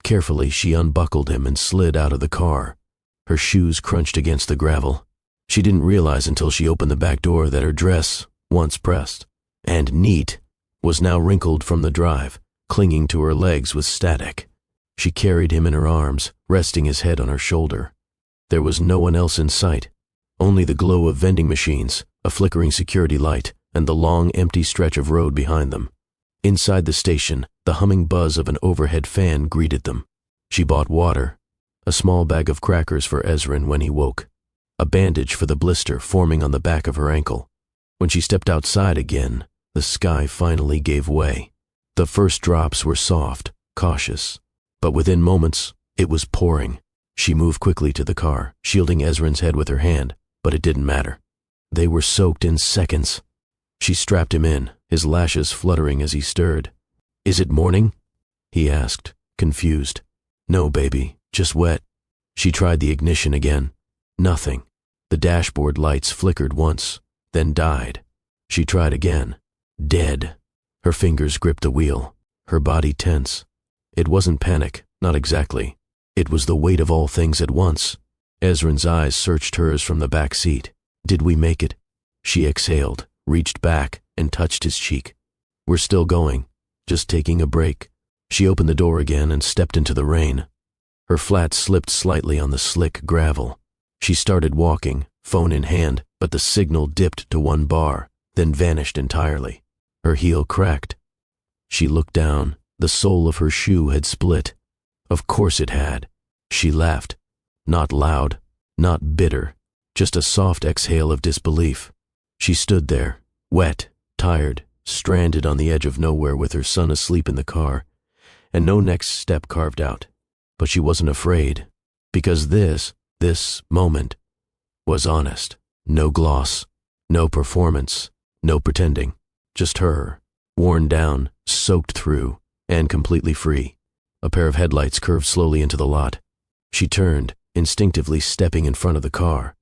Carefully, she unbuckled him and slid out of the car. Her shoes crunched against the gravel. She didn't realize until she opened the back door that her dress, once pressed and neat, was now wrinkled from the drive, clinging to her legs with static. She carried him in her arms, resting his head on her shoulder. There was no one else in sight, only the glow of vending machines, a flickering security light, and the long, empty stretch of road behind them. Inside the station, the humming buzz of an overhead fan greeted them. She bought water, a small bag of crackers for Ezrin when he woke, a bandage for the blister forming on the back of her ankle. When she stepped outside again, the sky finally gave way. The first drops were soft, cautious, but within moments, it was pouring. She moved quickly to the car, shielding Ezrin's head with her hand, but it didn't matter. They were soaked in seconds. She strapped him in, his lashes fluttering as he stirred. "Is it morning?" he asked, confused. "No, baby, just wet." She tried the ignition again. Nothing. The dashboard lights flickered once, then died. She tried again. Dead. Her fingers gripped the wheel, her body tense. It wasn't panic, not exactly. It was the weight of all things at once. Ezrin's eyes searched hers from the back seat. "Did we make it?" She exhaled, reached back, and touched his cheek. "We're still going, just taking a break." She opened the door again and stepped into the rain. Her flat slipped slightly on the slick gravel. She started walking, phone in hand, but the signal dipped to 1 bar, then vanished entirely. Her heel cracked. She looked down. The sole of her shoe had split. Of course it had. She laughed. Not loud, not bitter, just a soft exhale of disbelief. She stood there, wet, tired, stranded on the edge of nowhere with her son asleep in the car, and no next step carved out. But she wasn't afraid. Because this moment was honest. No gloss, no performance, no pretending. Just her, worn down, soaked through, and completely free. A pair of headlights curved slowly into the lot. She turned, instinctively stepping in front of the car.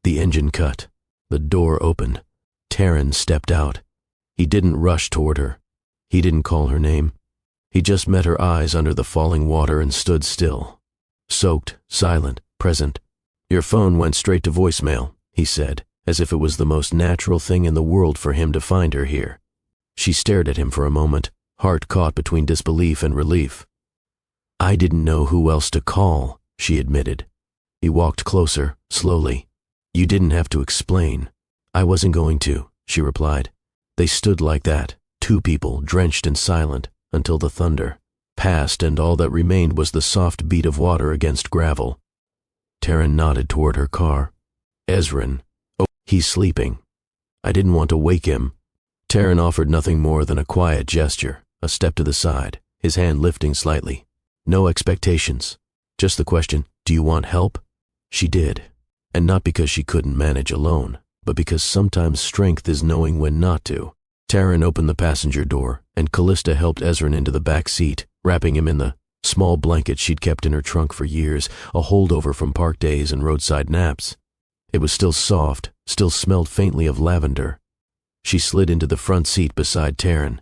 The engine cut. The door opened. Taryn stepped out. He didn't rush toward her. He didn't call her name. He just met her eyes under the falling water and stood still. Soaked, silent, present. "Your phone went straight to voicemail," he said, as if it was the most natural thing in the world for him to find her here. She stared at him for a moment, heart caught between disbelief and relief. "I didn't know who else to call," she admitted. He walked closer, slowly. "You didn't have to explain." "I wasn't going to," she replied. They stood like that, two people, drenched and silent, until the thunder passed and all that remained was the soft beat of water against gravel. Taryn nodded toward her car. "Ezrin. Oh, he's sleeping." "I didn't want to wake him." Taryn offered nothing more than a quiet gesture, a step to the side, his hand lifting slightly. No expectations, just the question, "Do you want help?" She did, and not because she couldn't manage alone, but because sometimes strength is knowing when not to. Taryn opened the passenger door, and Callista helped Ezrin into the back seat, wrapping him in the small blanket she'd kept in her trunk for years, a holdover from park days and roadside naps. It was still soft, still smelled faintly of lavender. She slid into the front seat beside Taryn.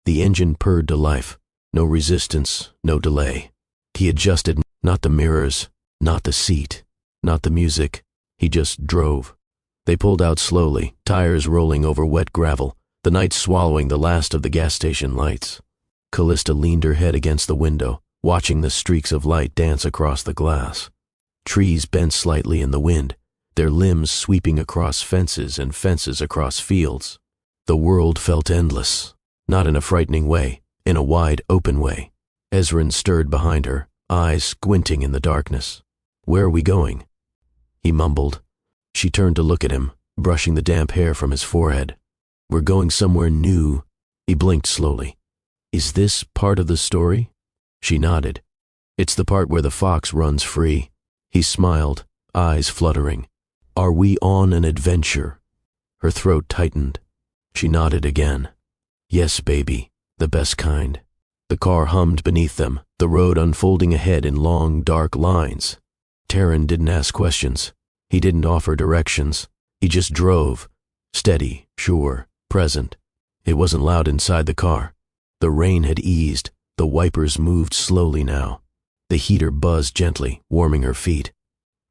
The engine purred to life. No resistance, no delay. He adjusted, not the mirrors, not the seat, not the music. He just drove. They pulled out slowly, tires rolling over wet gravel, the night swallowing the last of the gas station lights. Callista leaned her head against the window, watching the streaks of light dance across the glass. Trees bent slightly in the wind, their limbs sweeping across fences and fences across fields. The world felt endless, not in a frightening way, in a wide, open way. Ezrin stirred behind her, eyes squinting in the darkness. "Where are we going?" He mumbled. She turned to look at him, brushing the damp hair from his forehead. "We're going somewhere new." He blinked slowly. "Is this part of the story?" She nodded. "It's the part where the fox runs free." He smiled, eyes fluttering. "Are we on an adventure?" Her throat tightened. She nodded again. "Yes, baby, the best kind." The car hummed beneath them, the road unfolding ahead in long, dark lines. Taryn didn't ask questions. He didn't offer directions. He just drove, steady, sure, present. It wasn't loud inside the car. The rain had eased. The wipers moved slowly now. The heater buzzed gently, warming her feet.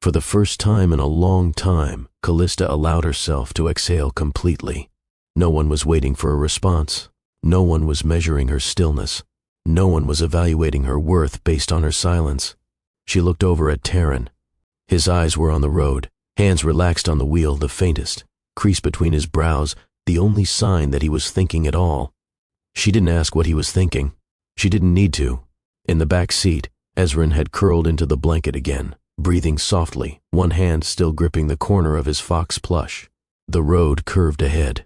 For the first time in a long time, Callista allowed herself to exhale completely. No one was waiting for a response. No one was measuring her stillness. No one was evaluating her worth based on her silence. She looked over at Taryn. His eyes were on the road, hands relaxed on the wheel, the faintest crease between his brows, the only sign that he was thinking at all. She didn't ask what he was thinking. She didn't need to. In the back seat, Ezrin had curled into the blanket again, breathing softly, one hand still gripping the corner of his fox plush. The road curved ahead.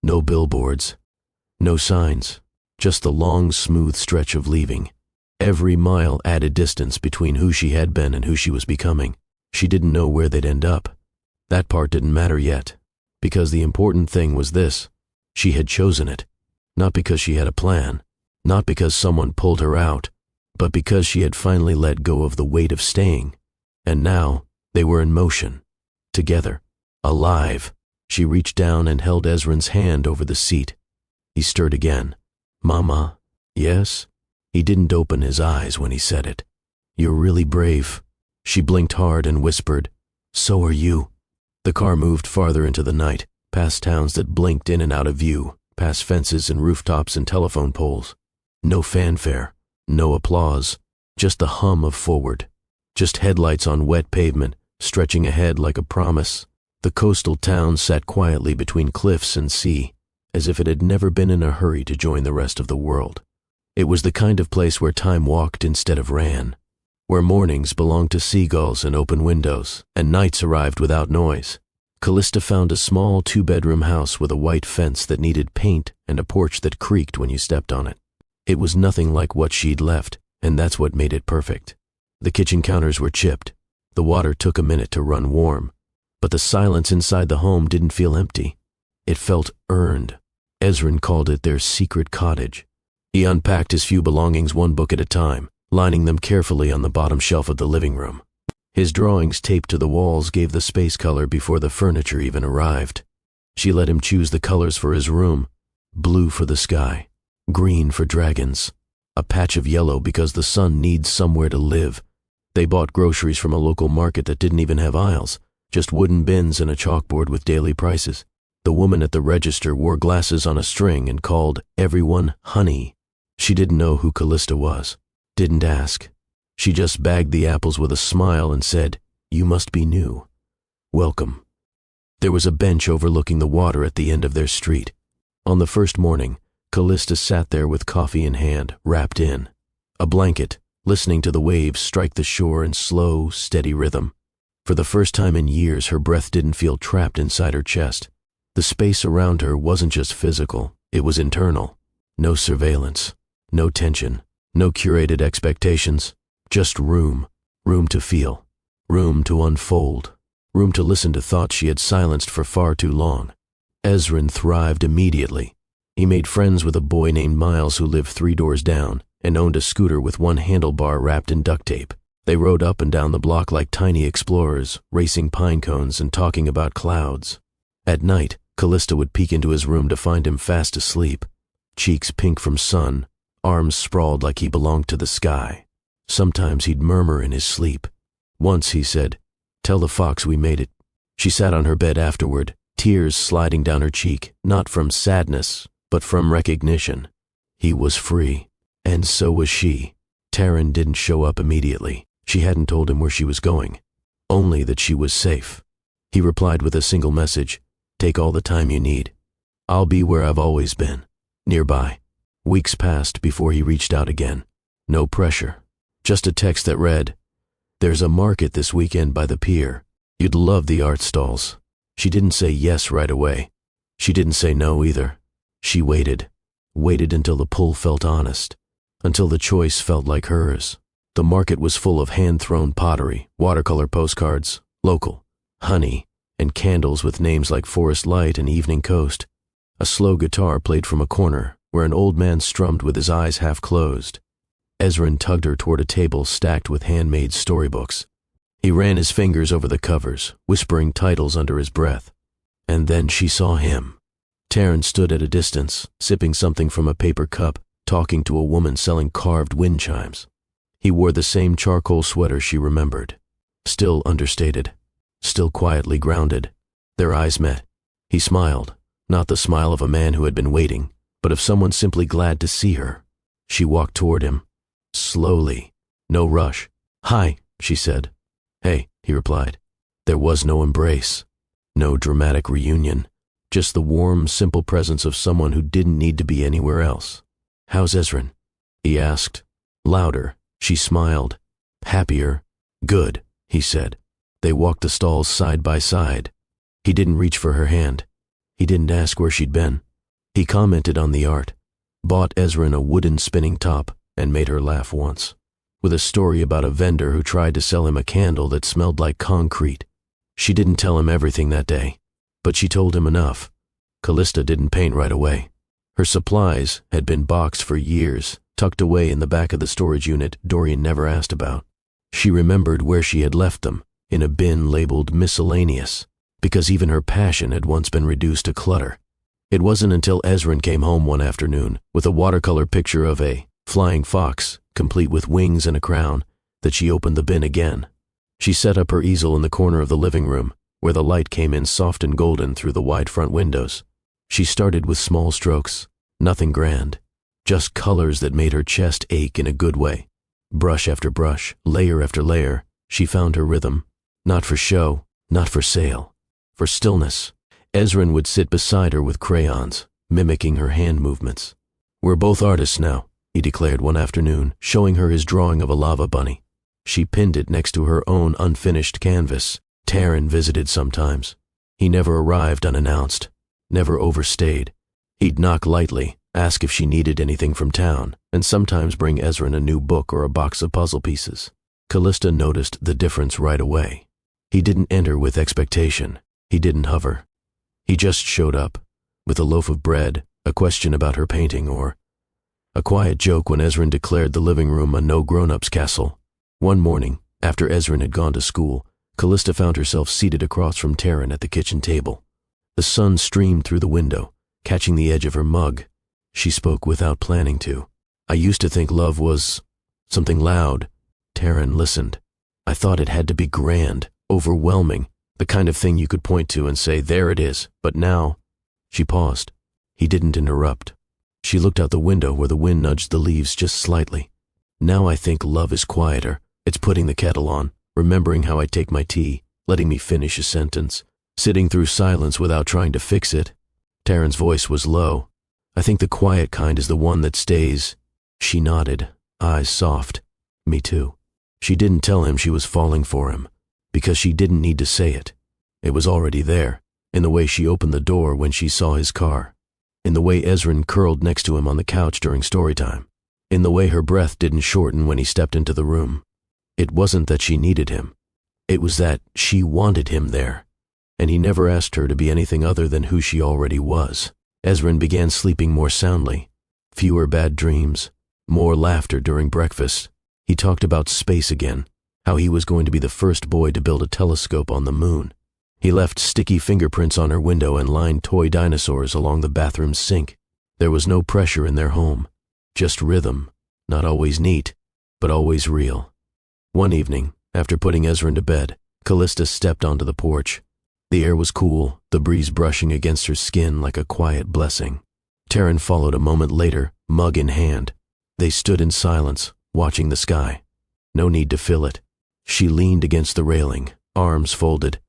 No billboards. No signs. Just the long, smooth stretch of leaving. Every mile added distance between who she had been and who she was becoming. She didn't know where they'd end up. That part didn't matter yet, because the important thing was this. She had chosen it, not because she had a plan, not because someone pulled her out, but because she had finally let go of the weight of staying. And now they were in motion, together, alive. She reached down and held Ezrin's hand over the seat. He stirred again. "Mama." "Yes?" He didn't open his eyes when he said it. "You're really brave." She blinked hard and whispered, "So are you." The car moved farther into the night, past towns that blinked in and out of view, past fences and rooftops and telephone poles. No fanfare, no applause, just the hum of forward. Just headlights on wet pavement, stretching ahead like a promise. The coastal town sat quietly between cliffs and sea, as if it had never been in a hurry to join the rest of the world. It was the kind of place where time walked instead of ran, where mornings belonged to seagulls and open windows, and nights arrived without noise. Callista found a small two-bedroom house with a white fence that needed paint and a porch that creaked when you stepped on it. It was nothing like what she'd left, and that's what made it perfect. The kitchen counters were chipped, The water took a minute to run warm, but the silence inside the home didn't feel empty. It felt earned. Ezrin called it their secret cottage. He unpacked his few belongings one book at a time, lining them carefully on the bottom shelf of the living room. His drawings taped to the walls gave the space color before the furniture even arrived. She let him choose the colors for his room: blue for the sky, green for dragons, a patch of yellow because the sun needs somewhere to live. They bought groceries from a local market that didn't even have aisles, just wooden bins and a chalkboard with daily prices. The woman at the register wore glasses on a string and called everyone honey. She didn't know who Callista was, didn't ask. She just bagged the apples with a smile and said, "You must be new. Welcome." There was a bench overlooking the water at the end of their street. On the first morning, Callista sat there with coffee in hand, wrapped in a blanket, listening to the waves strike the shore in slow, steady rhythm. For the first time in years, her breath didn't feel trapped inside her chest. The space around her wasn't just physical, it was internal. No surveillance, no tension, no curated expectations, just room to feel, room to unfold, room to listen to thoughts she had silenced for far too long. Ezrin thrived immediately. He made friends with a boy named Miles who lived 3 doors down and owned a scooter with one handlebar wrapped in duct tape. They rode up and down the block like tiny explorers, racing pine cones and talking about clouds. At night, Callista would peek into his room to find him fast asleep, cheeks pink from sun, arms sprawled like he belonged to the sky. Sometimes he'd murmur in his sleep. Once he said, "Tell the fox we made it." She sat on her bed afterward, tears sliding down her cheek, not from sadness, but from recognition. He was free, and so was she. Taryn didn't show up immediately. She hadn't told him where she was going, only that she was safe. He replied with a single message: "Take all the time you need. I'll be where I've always been, nearby." Weeks passed before he reached out again. No pressure, just a text that read, "There's a market this weekend by the pier. You'd love the art stalls." She didn't say yes right away. She didn't say no either. She waited until the pull felt honest, until the choice felt like hers. The market was full of hand-thrown pottery, watercolor postcards, local, honey, and candles with names like Forest Light and Evening Coast. A slow guitar played from a corner where an old man strummed with his eyes half closed. Ezrin tugged her toward a table stacked with handmade storybooks. He ran his fingers over the covers, whispering titles under his breath. And then she saw him. Taryn stood at a distance, sipping something from a paper cup, talking to a woman selling carved wind chimes. He wore the same charcoal sweater she remembered, still understated, still quietly grounded. Their eyes met. He smiled, not the smile of a man who had been waiting, but of someone simply glad to see her. She walked toward him, slowly, no rush. "Hi," she said. "Hey," he replied. There was no embrace, no dramatic reunion, just the warm, simple presence of someone who didn't need to be anywhere else. "How's Ezrin?" he asked. Louder, she smiled. "Happier." "Good," he said. They walked the stalls side by side. He didn't reach for her hand. He didn't ask where she'd been. He commented on the art, bought Ezrin a wooden spinning top, and made her laugh once, with a story about a vendor who tried to sell him a candle that smelled like concrete. She didn't tell him everything that day, but she told him enough. Callista didn't paint right away. Her supplies had been boxed for years, tucked away in the back of the storage unit Dorian never asked about. She remembered where she had left them, in a bin labeled miscellaneous, because even her passion had once been reduced to clutter. It wasn't until Ezrin came home one afternoon with a watercolor picture of a flying fox, complete with wings and a crown, that she opened the bin again. She set up her easel in the corner of the living room, where the light came in soft and golden through the wide front windows. She started with small strokes, nothing grand, just colors that made her chest ache in a good way. Brush after brush, layer after layer, she found her rhythm, not for show, not for sale, for stillness. Ezrin would sit beside her with crayons, mimicking her hand movements. "We're both artists now," he declared one afternoon, showing her his drawing of a lava bunny. She pinned it next to her own unfinished canvas. Taryn visited sometimes. He never arrived unannounced, never overstayed. He'd knock lightly, ask if she needed anything from town, and sometimes bring Ezrin a new book or a box of puzzle pieces. Callista noticed the difference right away. He didn't enter with expectation. He didn't hover. He just showed up, with a loaf of bread, a question about her painting, or a quiet joke when Ezrin declared the living room a no-grown-ups castle. One morning, after Ezrin had gone to school, Callista found herself seated across from Taryn at the kitchen table. The sun streamed through the window, catching the edge of her mug. She spoke without planning to. "I used to think love was something loud." Taryn listened. "I thought it had to be grand, overwhelming, the kind of thing you could point to and say, 'There it is.' But now—" She paused. He didn't interrupt. She looked out the window where the wind nudged the leaves just slightly. "Now I think love is quieter. It's putting the kettle on, remembering how I take my tea, letting me finish a sentence, sitting through silence without trying to fix it." Taryn's voice was low. "I think the quiet kind is the one that stays." She nodded, eyes soft. "Me too." She didn't tell him she was falling for him, because she didn't need to say it. It was already there, in the way she opened the door when she saw his car, in the way Ezrin curled next to him on the couch during story time, in the way her breath didn't shorten when he stepped into the room. It wasn't that she needed him. It was that she wanted him there, and he never asked her to be anything other than who she already was. Ezrin began sleeping more soundly. Fewer bad dreams, more laughter during breakfast. He talked about space again, how he was going to be the first boy to build a telescope on the moon. He left sticky fingerprints on her window and lined toy dinosaurs along the bathroom sink. There was no pressure in their home, just rhythm, not always neat, but always real. One evening, after putting Ezrin to bed, Callista stepped onto the porch. The air was cool, the breeze brushing against her skin like a quiet blessing. Taryn followed a moment later, mug in hand. They stood in silence, watching the sky. No need to fill it. She leaned against the railing, arms folded.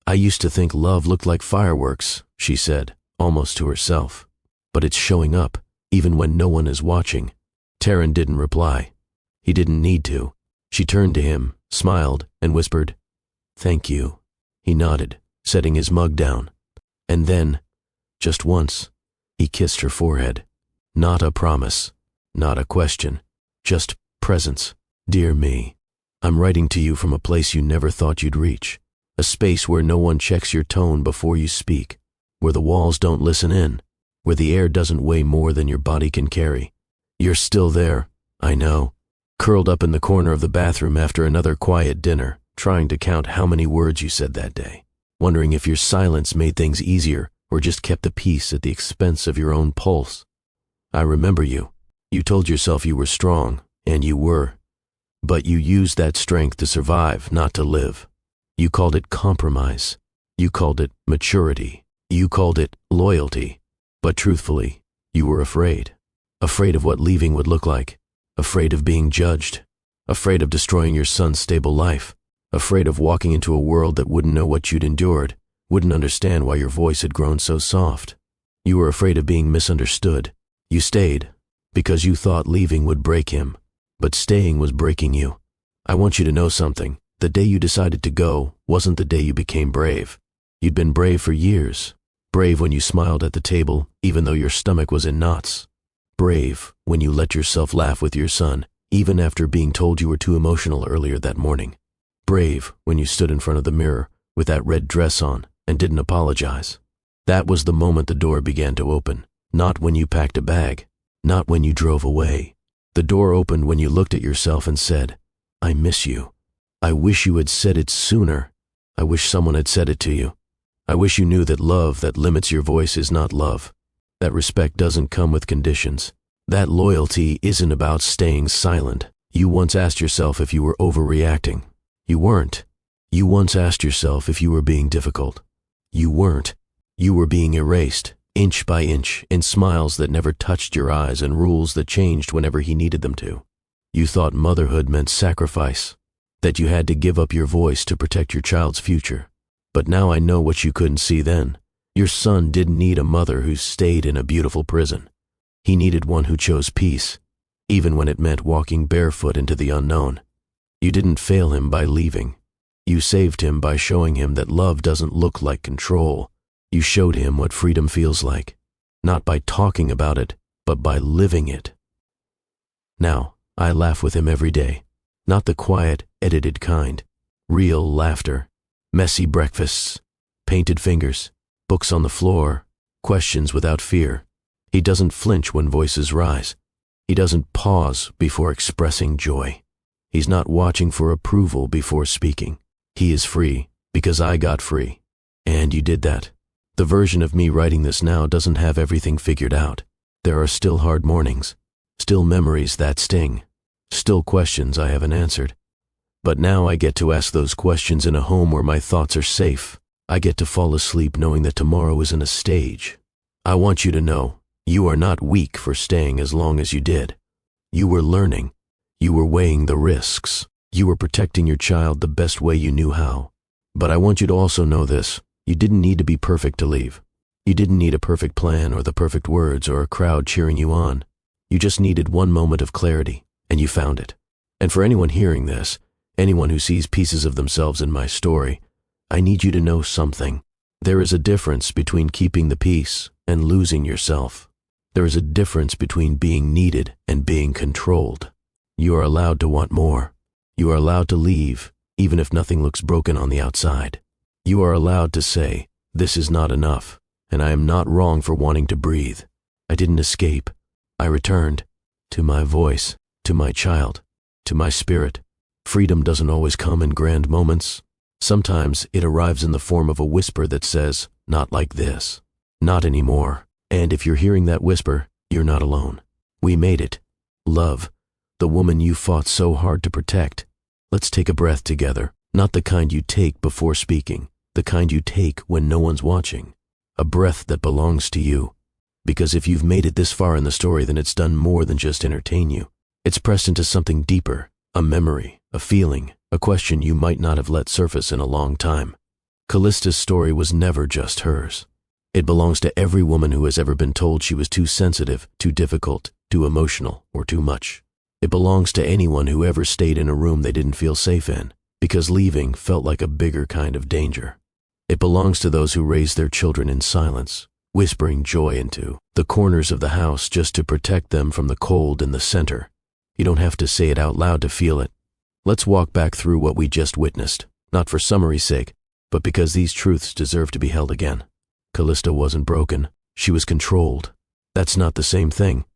"I used to think love looked like fireworks," she said, almost to herself. "But it's showing up, even when no one is watching." Taryn didn't reply. He didn't need to. She turned to him, smiled, and whispered, "Thank you." He nodded, setting his mug down. And then, just once, he kissed her forehead. Not a promise, not a question, just presence. "Dear me, I'm writing to you from a place you never thought you'd reach. A space where no one checks your tone before you speak, where the walls don't listen in, where the air doesn't weigh more than your body can carry. You're still there, I know, curled up in the corner of the bathroom after another quiet dinner, trying to count how many words you said that day, wondering if your silence made things easier or just kept the peace at the expense of your own pulse. I remember you. You told yourself you were strong, and you were. But you used that strength to survive, not to live. You called it compromise. You called it maturity. You called it loyalty. But truthfully, you were afraid. Afraid of what leaving would look like. Afraid of being judged. Afraid of destroying your son's stable life. Afraid of walking into a world that wouldn't know what you'd endured, wouldn't understand why your voice had grown so soft. You were afraid of being misunderstood. You stayed because you thought leaving would break him. But staying was breaking you. I want you to know something. The day you decided to go wasn't the day you became brave. You'd been brave for years. Brave when you smiled at the table, even though your stomach was in knots. Brave when you let yourself laugh with your son, even after being told you were too emotional earlier that morning. Brave when you stood in front of the mirror with that red dress on and didn't apologize. That was the moment the door began to open. Not when you packed a bag. Not when you drove away. The door opened when you looked at yourself and said, "I miss you. I wish you had said it sooner. I wish someone had said it to you. I wish you knew that love that limits your voice is not love. That respect doesn't come with conditions. That loyalty isn't about staying silent." You once asked yourself if you were overreacting. You weren't. You once asked yourself if you were being difficult. You weren't. You were being erased, inch by inch, in smiles that never touched your eyes and rules that changed whenever he needed them to. You thought motherhood meant sacrifice, that you had to give up your voice to protect your child's future. But now I know what you couldn't see then. Your son didn't need a mother who stayed in a beautiful prison. He needed one who chose peace, even when it meant walking barefoot into the unknown. You didn't fail him by leaving. You saved him by showing him that love doesn't look like control. You showed him what freedom feels like, not by talking about it, but by living it. Now, I laugh with him every day. Not the quiet, edited kind. Real laughter, messy breakfasts, painted fingers, books on the floor, questions without fear. He doesn't flinch when voices rise. He doesn't pause before expressing joy. He's not watching for approval before speaking. He is free because I got free. And you did that. The version of me writing this now doesn't have everything figured out. There are still hard mornings, still memories that sting, still questions I haven't answered. But now I get to ask those questions in a home where my thoughts are safe. I get to fall asleep knowing that tomorrow isn't a stage. I want you to know, you are not weak for staying as long as you did. You were learning. You were weighing the risks. You were protecting your child the best way you knew how. But I want you to also know this. You didn't need to be perfect to leave. You didn't need a perfect plan or the perfect words or a crowd cheering you on. You just needed one moment of clarity, and you found it. And for anyone hearing this, anyone who sees pieces of themselves in my story, I need you to know something. There is a difference between keeping the peace and losing yourself. There is a difference between being needed and being controlled. You are allowed to want more. You are allowed to leave, even if nothing looks broken on the outside. You are allowed to say, this is not enough, and I am not wrong for wanting to breathe. I didn't escape. I returned to my voice, to my child, to my spirit. Freedom doesn't always come in grand moments. Sometimes it arrives in the form of a whisper that says, not like this, not anymore. And if you're hearing that whisper, you're not alone. We made it. Love, the woman you fought so hard to protect. Let's take a breath together, not the kind you take before speaking, the kind you take when no one's watching. A breath that belongs to you. Because if you've made it this far in the story, then it's done more than just entertain you. It's pressed into something deeper, a memory, a feeling, a question you might not have let surface in a long time. Callista's story was never just hers. It belongs to every woman who has ever been told she was too sensitive, too difficult, too emotional, or too much. It belongs to anyone who ever stayed in a room they didn't feel safe in, because leaving felt like a bigger kind of danger. It belongs to those who raised their children in silence, whispering joy into the corners of the house just to protect them from the cold in the center. You don't have to say it out loud to feel it. Let's walk back through what we just witnessed, not for summary's sake, but because these truths deserve to be held again. Callista wasn't broken. She was controlled. That's not the same thing.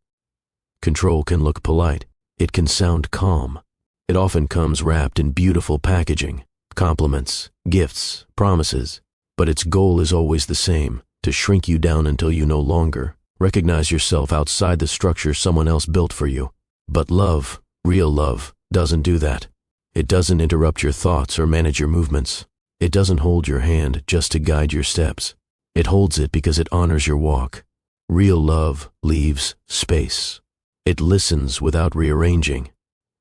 Control can look polite. It can sound calm. It often comes wrapped in beautiful packaging, compliments, gifts, promises. But its goal is always the same, to shrink you down until you no longer recognize yourself outside the structure someone else built for you. But love, real love, doesn't do that. It doesn't interrupt your thoughts or manage your movements. It doesn't hold your hand just to guide your steps. It holds it because it honors your walk. Real love leaves space. It listens without rearranging.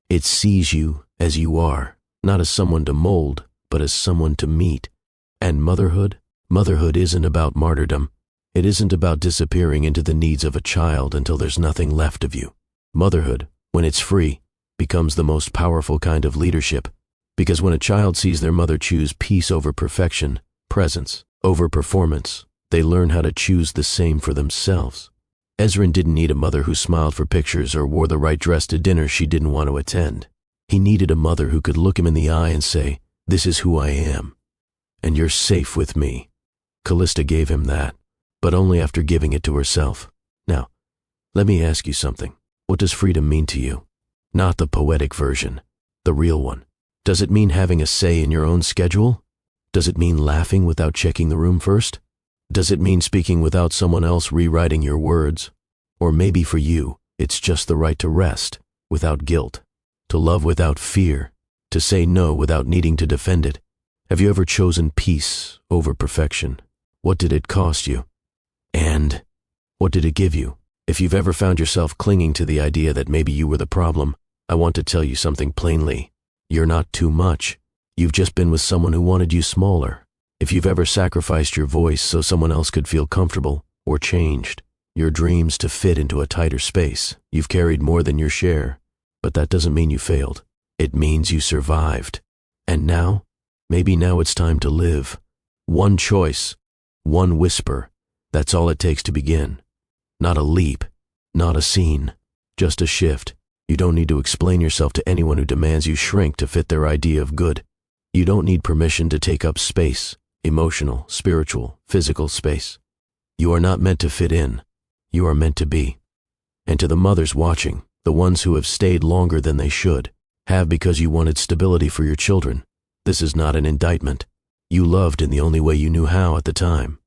It sees you as you are, not as someone to mold, but as someone to meet. And motherhood isn't about martyrdom. It isn't about disappearing into the needs of a child until there's nothing left of you. Motherhood, when it's free, becomes the most powerful kind of leadership. Because when a child sees their mother choose peace over perfection, presence over performance, they learn how to choose the same for themselves. Ezrin didn't need a mother who smiled for pictures or wore the right dress to dinner she didn't want to attend. He needed a mother who could look him in the eye and say, "This is who I am, and you're safe with me." Callista gave him that, but only after giving it to herself. Now, let me ask you something. What does freedom mean to you? Not the poetic version, the real one. Does it mean having a say in your own schedule? Does it mean laughing without checking the room first? Does it mean speaking without someone else rewriting your words? Or maybe for you, it's just the right to rest without guilt, to love without fear, to say no without needing to defend it. Have you ever chosen peace over perfection? What did it cost you? And what did it give you? If you've ever found yourself clinging to the idea that maybe you were the problem, I want to tell you something plainly. You're not too much. You've just been with someone who wanted you smaller. If you've ever sacrificed your voice so someone else could feel comfortable, or changed your dreams to fit into a tighter space, you've carried more than your share. But that doesn't mean you failed. It means you survived. And now, maybe now it's time to live. One choice, one whisper, that's all it takes to begin. Not a leap, not a scene, just a shift. You don't need to explain yourself to anyone who demands you shrink to fit their idea of good. You don't need permission to take up space, emotional, spiritual, physical space. You are not meant to fit in. You are meant to be. And to the mothers watching, the ones who have stayed longer than they should, have because you wanted stability for your children, this is not an indictment. You loved in the only way you knew how at the time.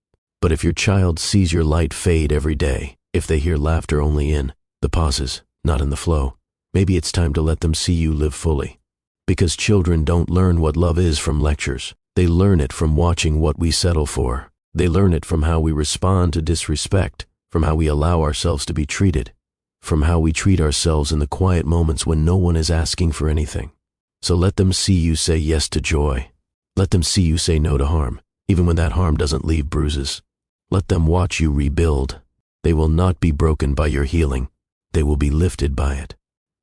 But if your child sees your light fade every day, if they hear laughter only in the pauses, not in the flow, maybe it's time to let them see you live fully. Because children don't learn what love is from lectures. They learn it from watching what we settle for. They learn it from how we respond to disrespect, from how we allow ourselves to be treated, from how we treat ourselves in the quiet moments when no one is asking for anything. So let them see you say yes to joy. Let them see you say no to harm, even when that harm doesn't leave bruises. Let them watch you rebuild. They will not be broken by your healing. They will be lifted by it.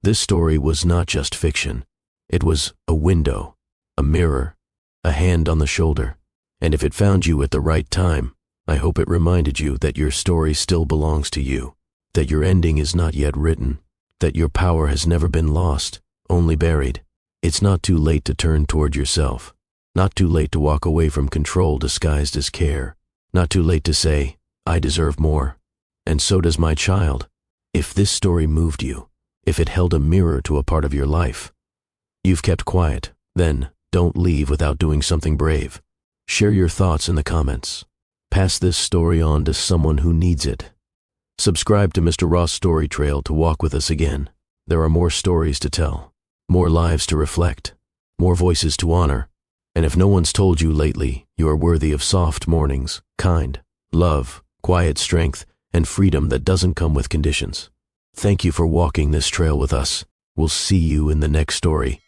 This story was not just fiction. It was a window, a mirror, a hand on the shoulder. And if it found you at the right time, I hope it reminded you that your story still belongs to you, that your ending is not yet written, that your power has never been lost, only buried. It's not too late to turn toward yourself, not too late to walk away from control disguised as care, not too late to say, I deserve more, and so does my child. If this story moved you, if it held a mirror to a part of your life, you've kept quiet, then don't leave without doing something brave. Share your thoughts in the comments. Pass this story on to someone who needs it. Subscribe to Mr. Ross Story Trail to walk with us again. There are more stories to tell, more lives to reflect, more voices to honor. And if no one's told you lately, you are worthy of soft mornings, kind, love, quiet strength, and freedom that doesn't come with conditions. Thank you for walking this trail with us. We'll see you in the next story.